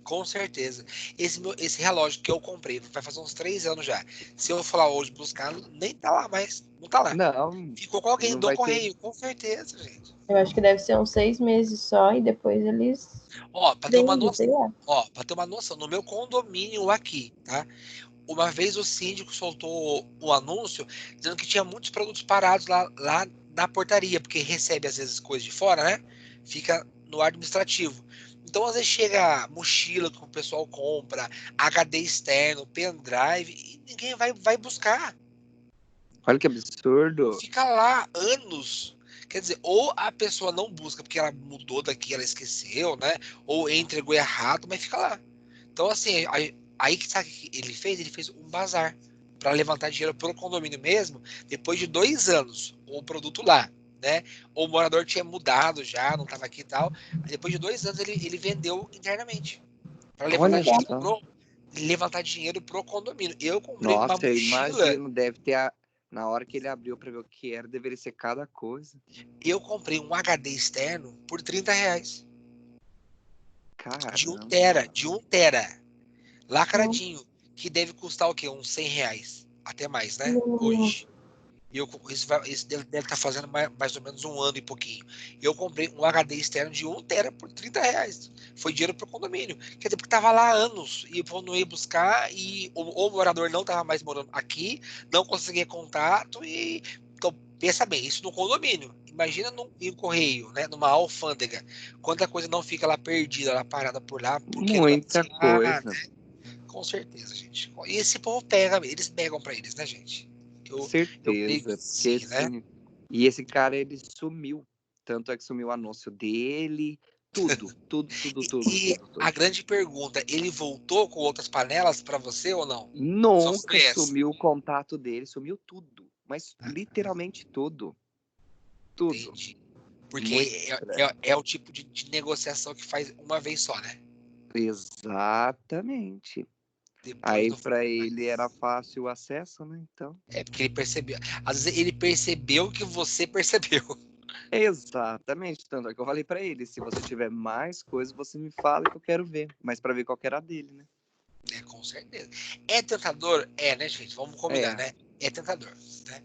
com certeza. Esse relógio que eu comprei vai fazer uns 3 anos já. Se eu for lá hoje buscar, nem tá lá mais. Não tá lá. Não, Ficou com alguém não do vai ter. correio, com certeza, gente. Eu acho que deve ser uns 6 meses só e depois eles Ó, pra ter uma vendem, sei noção, lá. no meu condomínio aqui, tá? Uma vez o síndico soltou o anúncio dizendo que tinha muitos produtos parados lá na portaria, porque recebe às vezes coisas de fora, né? Fica no administrativo. Então, às vezes chega mochila que o pessoal compra, HD externo, pendrive, e ninguém vai buscar. Olha que Então absurdo. fica lá anos. Quer dizer, ou a pessoa não busca porque ela mudou daqui, ela esqueceu, né? Ou entregou errado, mas fica lá. Então, assim, aí que sabe o que ele fez? Ele fez um bazar para levantar dinheiro pelo condomínio mesmo, depois de 2 anos, o produto lá, né? Ou o morador tinha mudado já, não estava aqui e tal. Aí depois de 2 anos ele vendeu internamente para Olha só. levantar dinheiro pro condomínio. Eu comprei uma Nossa, eu mochila. imagino, na hora que ele abriu para ver o que era, deveria ser cada coisa. Eu comprei um HD externo por R$ 30. De um Caramba. tera, de 1 tera. Não, Lacradinho. Que deve custar o quê? Uns R$ 100. Até mais, né? não, Hoje. Isso deve estar fazendo mais ou menos um ano e pouquinho. Eu comprei um HD externo de 1 tera por R$ 30. Foi dinheiro para o condomínio. Quer dizer, porque estava lá há anos e eu não ia buscar e o morador não estava mais morando aqui, não conseguia contato e. Então, pensa bem, isso no condomínio. Imagina em correio, né, numa alfândega. Quanta coisa não fica lá perdida, lá parada por lá, porque não é Muita buscar, coisa. né? Com certeza, gente. E esse povo pega, eles pegam para eles, né, gente? Eu creio que Certeza, porque sim, né? e esse cara ele sumiu, tanto é que sumiu o anúncio dele, tudo, tudo, tudo, tudo, E tudo, a tudo. grande pergunta, ele voltou com outras panelas para você ou não? Só Nunca foi essa? sumiu o contato dele, sumiu tudo, mas literalmente tudo, tudo. Entendi. Muito Porque estranho. é o tipo de negociação que faz uma vez só, né? Exatamente. Depois Aí não para faz ele era mais. fácil o acesso, né? Então, É porque ele percebeu. Às vezes ele percebeu que você percebeu. exatamente, tanto é que eu falei para ele, se você tiver mais coisas, você me fala que eu quero ver, mas para ver qual que era dele, né? Com certeza. É tentador? Né, gente? Vamos combinar, É, né? É tentador, né?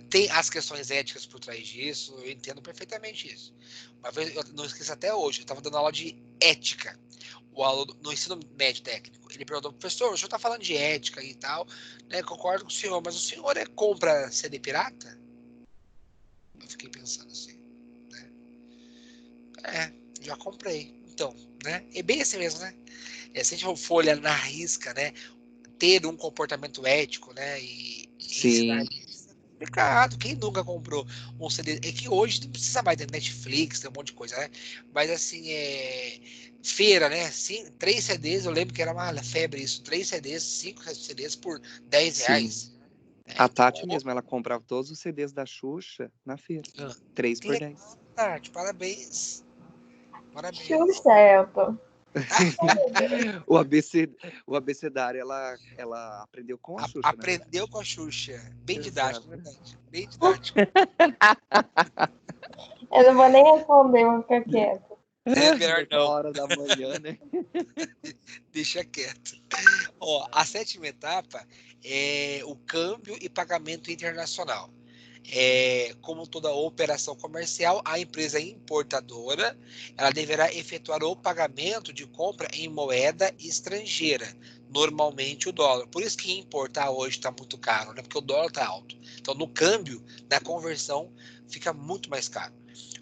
Tem as questões éticas por trás disso, eu entendo perfeitamente isso. Uma vez, eu não esqueço até hoje, eu estava dando aula de ética. O aluno, no ensino médio técnico, ele perguntou, professor, o senhor está falando de ética e tal, né? Concordo com o senhor, mas o senhor compra CD pirata? Eu fiquei pensando assim, né? Já comprei. Então, né? É bem assim mesmo, né? Se a gente for olhar na risca, né? Ter um comportamento ético, né? E ensinar sim, isso é complicado. Quem nunca comprou um CD? É que hoje não precisa mais ter Netflix, tem um monte de coisa, né? Mas assim, feira, né? 3 CDs, eu lembro que era uma febre isso. 3 CDs, 5 CDs por 10 sim. reais. A Então, Tati mesmo, ela comprava todos os CDs da Xuxa na feira. ah, 3 que por legal, 10. Tati. Parabéns. Parabéns. Xuxa, Elton. O ABC, o abecedário, ela aprendeu com a Xuxa, na verdade. Aprendeu com a Xuxa. Bem didático, Exato. verdade. Bem didático. Eu não vou nem responder, vou ficar quieto. Melhor Nessa não. hora da manhã, né? Deixa quieto. Ó, a sétima etapa é o câmbio e pagamento internacional. Como toda operação comercial, a empresa importadora ela deverá efetuar o pagamento de compra em moeda estrangeira, normalmente o dólar. Por isso que importar hoje está muito caro, né? Porque o dólar está alto. Então, no câmbio, na conversão, fica muito mais caro.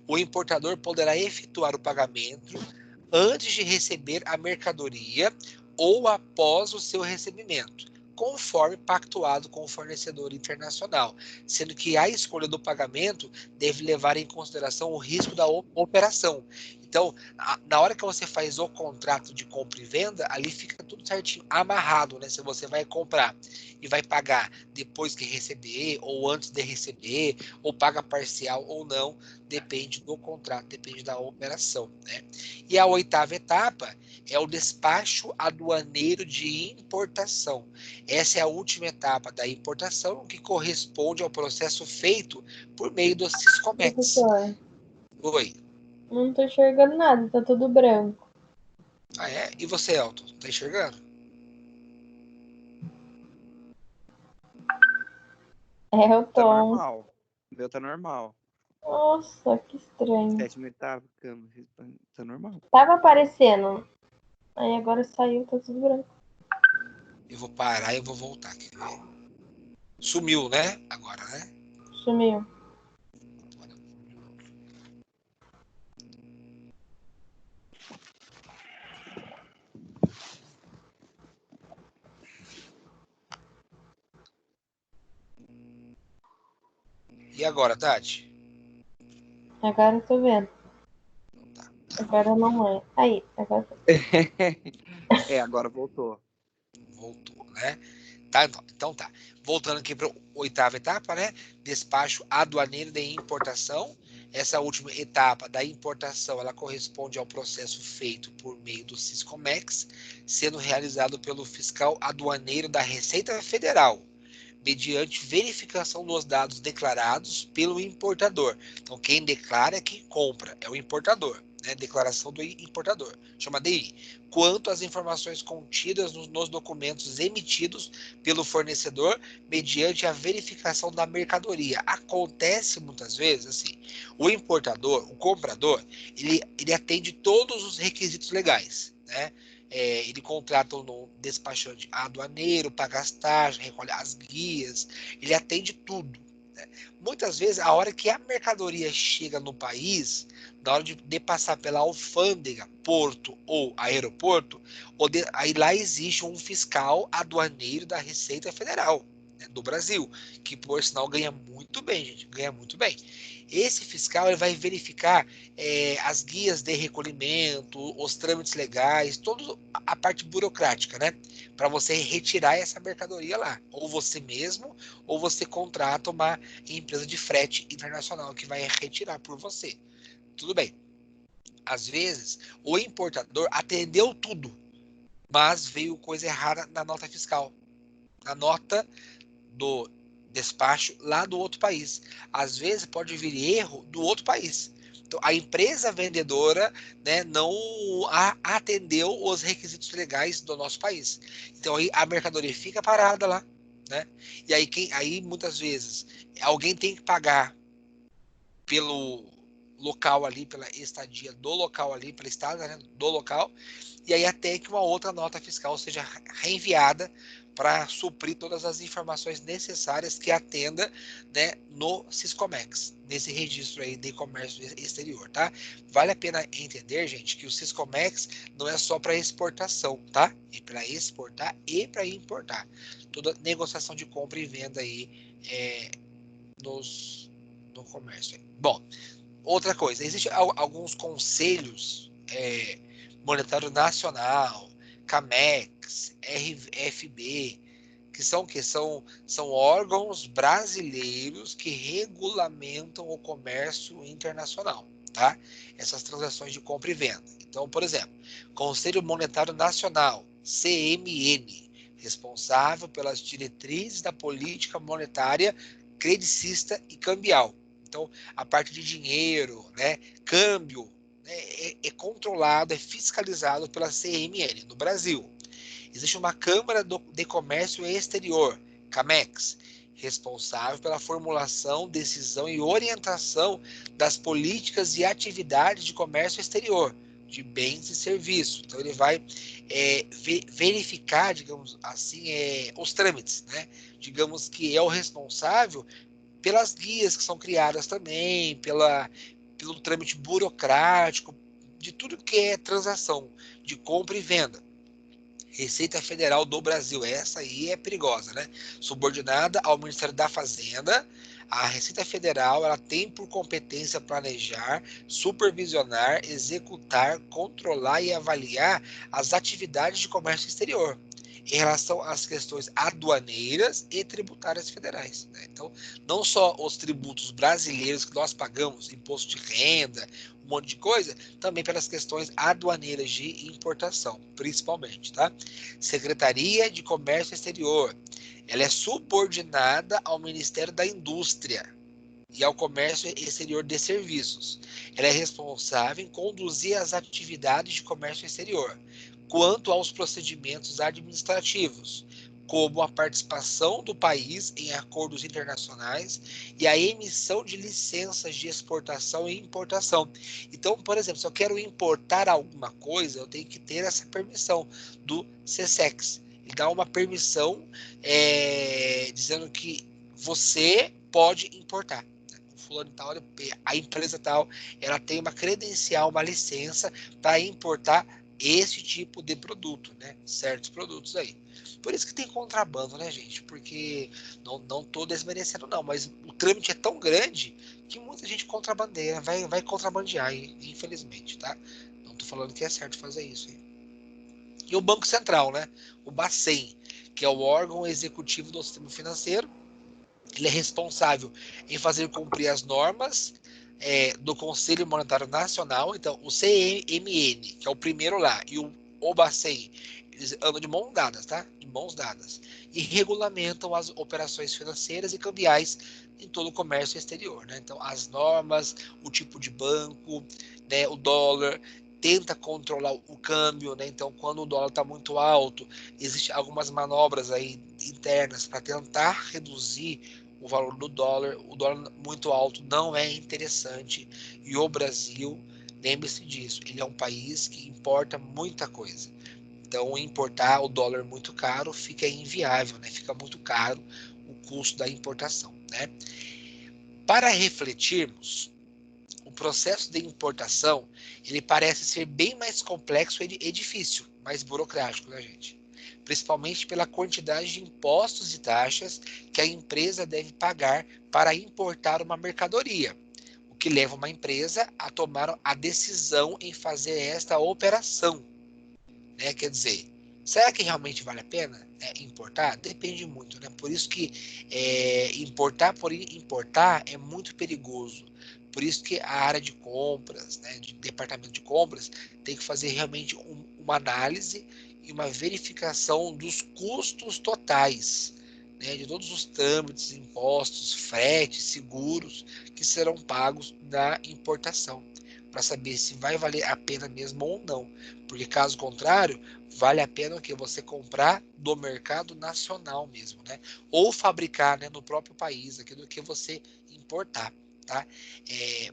O importador poderá efetuar o pagamento antes de receber a mercadoria ou após o seu recebimento, conforme pactuado com o fornecedor internacional, sendo que a escolha do pagamento deve levar em consideração o risco da operação. Então, na hora que você faz o contrato de compra e venda, ali fica tudo certinho, amarrado, né? Se você vai comprar e vai pagar depois que receber, ou antes de receber, ou paga parcial ou não, depende do contrato, depende da operação, né? E a oitava etapa é o despacho aduaneiro de importação. Essa é a última etapa da importação, que corresponde ao processo feito por meio do Siscomex. Professor, Oi. não tô enxergando nada, tá tudo branco. Ah, é? E você, Elton? Tá enxergando? É o Tá tom. normal. O meu tá normal. Nossa, que estranho. 7 oitavo, cama, tá normal. Tava aparecendo. Aí agora saiu, tá tudo branco. Eu vou parar e eu vou voltar. Quer ver? Sumiu, né? Agora, né? Sumiu. E agora, Tati? Agora eu tô vendo. Tá, Agora não é. Aí, agora tá. Agora voltou. voltou, né? Tá, então tá. Voltando aqui para a oitava etapa, né? Despacho aduaneiro de importação. Essa última etapa da importação, ela corresponde ao processo feito por meio do Siscomex, sendo realizado pelo fiscal aduaneiro da Receita Federal, mediante verificação dos dados declarados pelo importador. Então, quem declara é quem compra, é o importador, né? Declaração do importador, chama DI. Quanto às informações contidas nos documentos emitidos pelo fornecedor, mediante a verificação da mercadoria. Acontece muitas vezes assim: o importador, o comprador, ele atende todos os requisitos legais, né? Ele contrata um despachante aduaneiro, paga as taxas, recolhe as guias, ele atende tudo, né? Muitas vezes, a hora que a mercadoria chega no país, na hora de passar pela alfândega, porto ou aeroporto, aí lá existe um fiscal aduaneiro da Receita Federal, né, do Brasil, que por sinal ganha muito bem, gente, ganha muito bem. Esse fiscal ele vai verificar as guias de recolhimento, os trâmites legais, toda a parte burocrática, né? Para você retirar essa mercadoria lá. Ou você mesmo, ou você contrata uma empresa de frete internacional que vai retirar por você. Tudo bem. Às vezes, o importador atendeu tudo, mas veio coisa errada na nota fiscal. Na nota do despacho lá do outro país. Às vezes pode vir erro do outro país. Então, a empresa vendedora, né, não atendeu os requisitos legais do nosso país. Então, aí a mercadoria fica parada lá, né? E aí muitas vezes alguém tem que pagar pelo local ali, pela estadia do local ali, pela estada, né, do local, e aí até que uma outra nota fiscal seja reenviada para suprir todas as informações necessárias que atenda, né, no Siscomex, nesse registro aí de comércio exterior, tá? Vale a pena entender, gente, que o Siscomex não é só para exportação, tá? É para exportar e para importar. Toda negociação de compra e venda aí no comércio. Bom, outra coisa, existem alguns conselhos monetário nacional, CAMEX, RFB, que são órgãos brasileiros que regulamentam o comércio internacional, tá? Essas transações de compra e venda. Então, por exemplo, Conselho Monetário Nacional, CMN, responsável pelas diretrizes da política monetária credicista e cambial. Então, a parte de dinheiro, né, câmbio, é controlado, é fiscalizado pela CMN no Brasil. Existe uma Câmara de Comércio Exterior, CAMEX, responsável pela formulação, decisão e orientação das políticas e atividades de comércio exterior, de bens e serviços. Então, ele vai verificar, digamos assim, os trâmites, né? Digamos que é o responsável pelas guias que são criadas também, pelo trâmite burocrático, de tudo que é transação de compra e venda. Receita Federal do Brasil, essa aí é perigosa, né? Subordinada ao Ministério da Fazenda, a Receita Federal ela tem por competência planejar, supervisionar, executar, controlar e avaliar as atividades de comércio exterior em relação às questões aduaneiras e tributárias federais, né? Então, não só os tributos brasileiros que nós pagamos, imposto de renda, um monte de coisa, também pelas questões aduaneiras de importação, principalmente, tá? Secretaria de Comércio Exterior, ela é subordinada ao Ministério da Indústria e ao Comércio Exterior de Serviços. Ela é responsável em conduzir as atividades de comércio exterior, quanto aos procedimentos administrativos, como a participação do país em acordos internacionais e a emissão de licenças de exportação e importação. Então, por exemplo, se eu quero importar alguma coisa, eu tenho que ter essa permissão do SESEX. Ele dá uma permissão dizendo que você pode importar. Fulano tal, a empresa tal, ela tem uma credencial, uma licença para importar esse tipo de produto, né? Certos produtos aí. Por isso que tem contrabando, né, gente? Porque não tô desmerecendo, não, mas o trâmite é tão grande que muita gente contrabandeia, vai contrabandear, infelizmente, tá? Não tô falando que é certo fazer isso. Hein? E o Banco Central, né? O Bacen, que é o órgão executivo do sistema financeiro, ele é responsável em fazer cumprir as normas do Conselho Monetário Nacional. Então, o CMN, que é o primeiro lá, e o Bacen, eles andam de mãos dadas, tá? De mãos dadas. E regulamentam as operações financeiras e cambiais em todo o comércio exterior, né? Então, as normas, o tipo de banco, né, o dólar, tenta controlar o câmbio, né? Então, quando o dólar está muito alto, existem algumas manobras aí internas para tentar reduzir o valor do dólar. O dólar muito alto não é interessante e o Brasil, lembre-se disso, ele é um país que importa muita coisa. Então, importar o dólar muito caro fica inviável, né? Fica muito caro o custo da importação, né? Para refletirmos, o processo de importação, ele parece ser bem mais complexo e difícil, mais burocrático, né, gente? Principalmente pela quantidade de impostos e taxas que a empresa deve pagar para importar uma mercadoria, o que leva uma empresa a tomar a decisão em fazer esta operação, né? Quer dizer, será que realmente vale a pena importar? Depende muito, né? Por isso que importar por importar é muito perigoso. Por isso que a área de compras, né, de departamento de compras, tem que fazer realmente uma análise e uma verificação dos custos totais, né, de todos os trâmites, impostos, fretes, seguros que serão pagos na importação. para saber se vai valer a pena mesmo ou não. Porque caso contrário, vale a pena o quê? Você comprar do mercado nacional mesmo, né? Ou fabricar, né, no próprio país aqui do que você importar, tá?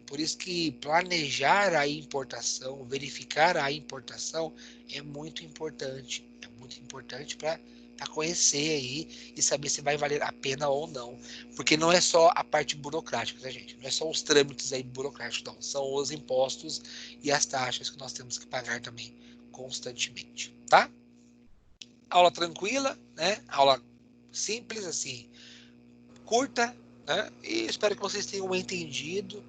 Por isso que planejar a importação, verificar a importação é muito importante. É muito importante para conhecer aí e saber se vai valer a pena ou não. Porque não é só a parte burocrática, né, gente? Não é só os trâmites aí burocráticos, não. São os impostos e as taxas que nós temos que pagar também constantemente, tá? Aula tranquila, né? Aula simples, assim, curta, né? E espero que vocês tenham entendido.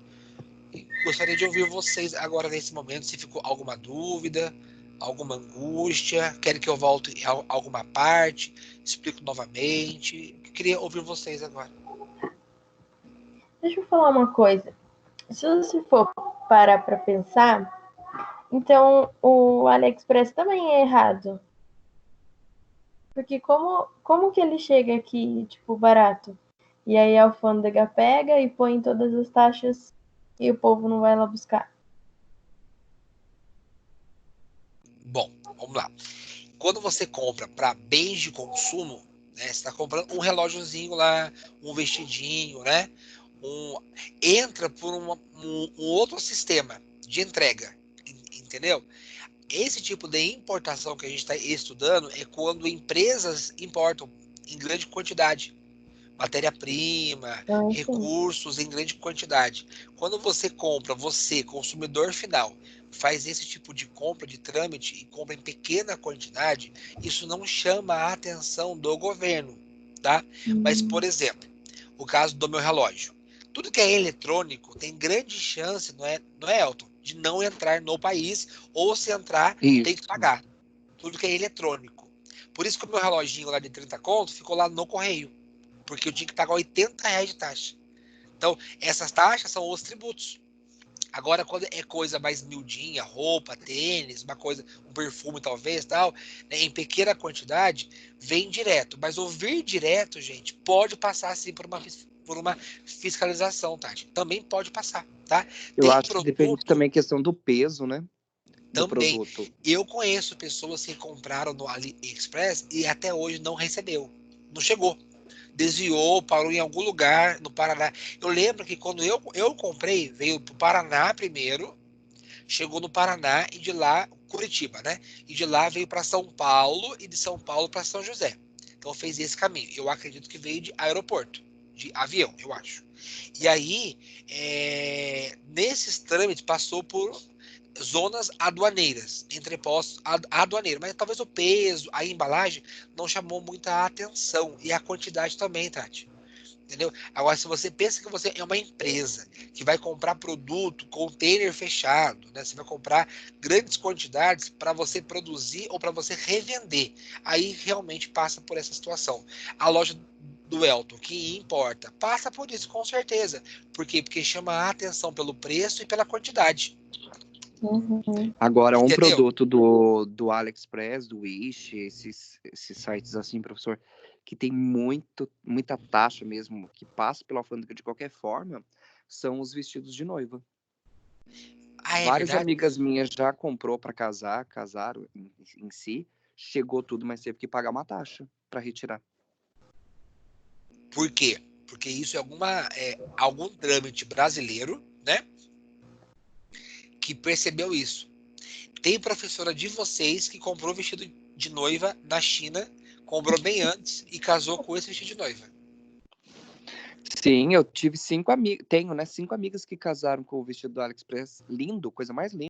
E gostaria de ouvir vocês agora nesse momento, se ficou alguma dúvida, alguma angústia, querem que eu volte a alguma parte, explico novamente. Eu queria ouvir vocês agora. Deixa eu falar uma coisa. Se você for parar para pensar, então o AliExpress também é errado. Porque como que ele chega aqui, tipo, barato? E aí a alfândega pega e põe todas as taxas e o povo não vai lá buscar. Bom, vamos lá. Quando você compra para bens de consumo, né, você está comprando um relógiozinho lá, um vestidinho, né? Entra por um outro sistema de entrega, entendeu? Esse tipo de importação que a gente está estudando é quando empresas importam em grande quantidade matéria-prima, Então, assim, recursos em grande quantidade. Quando você compra, você, consumidor final, faz esse tipo de compra, de trâmite e compra em pequena quantidade, isso não chama a atenção do governo, tá? Mas, por exemplo, o caso do meu relógio. Tudo que é eletrônico tem grande chance, não é, Elton, de não entrar no país, ou se entrar, tem que Isso. pagar. Tudo que é eletrônico. Por isso que o meu reloginho lá de 30 conto ficou lá no correio, porque eu tinha que pagar R$ 80 de taxa. Então, essas taxas são os tributos. Agora, quando é coisa mais miudinha, roupa, tênis, uma coisa, um perfume talvez, tal, né, em pequena quantidade, vem direto. Mas o vir direto, gente, pode passar sim por uma fiscalização, Tati. Também pode passar, tá? Eu Tem acho que depende produto também questão do peso, né? Do também. produto. Eu conheço pessoas que compraram no AliExpress e até hoje não recebeu. Não chegou. Desviou, parou em algum lugar no Paraná. Eu lembro que quando eu comprei, veio para o Paraná primeiro, chegou no Paraná e de lá, Curitiba, né? E de lá veio para São Paulo e de São Paulo para São José. Então fez esse caminho. Eu acredito que veio de aeroporto, de avião, eu acho. E aí, nesses trâmites, passou por zonas aduaneiras, entrepostos aduaneiros, mas talvez o peso, a embalagem não chamou muita atenção e a quantidade também, Tati. Entendeu? Agora, se você pensa que você é uma empresa que vai comprar produto, container fechado, né? Você vai comprar grandes quantidades para você produzir ou para você revender, aí realmente passa por essa situação. A loja do Elton, que importa, passa por isso com certeza. Por quê? Porque chama a atenção pelo preço e pela quantidade. Agora, um Entendeu? produto do AliExpress, do Wish, esses sites assim, professor, que tem muita taxa mesmo, que passa pela alfândega de qualquer forma, são os vestidos de noiva. Ah, é Várias verdade? amigas minhas já comprou para casaram em si, chegou tudo, mas teve que pagar uma taxa para retirar. Por quê? Porque isso é algum trâmite brasileiro, né? Que percebeu isso. Tem professora de vocês que comprou vestido de noiva na China, comprou bem antes e casou com esse vestido de noiva. Sim, eu tive 5 amigas, tenho, né, 5 amigas que casaram com o vestido do AliExpress, lindo, coisa mais linda.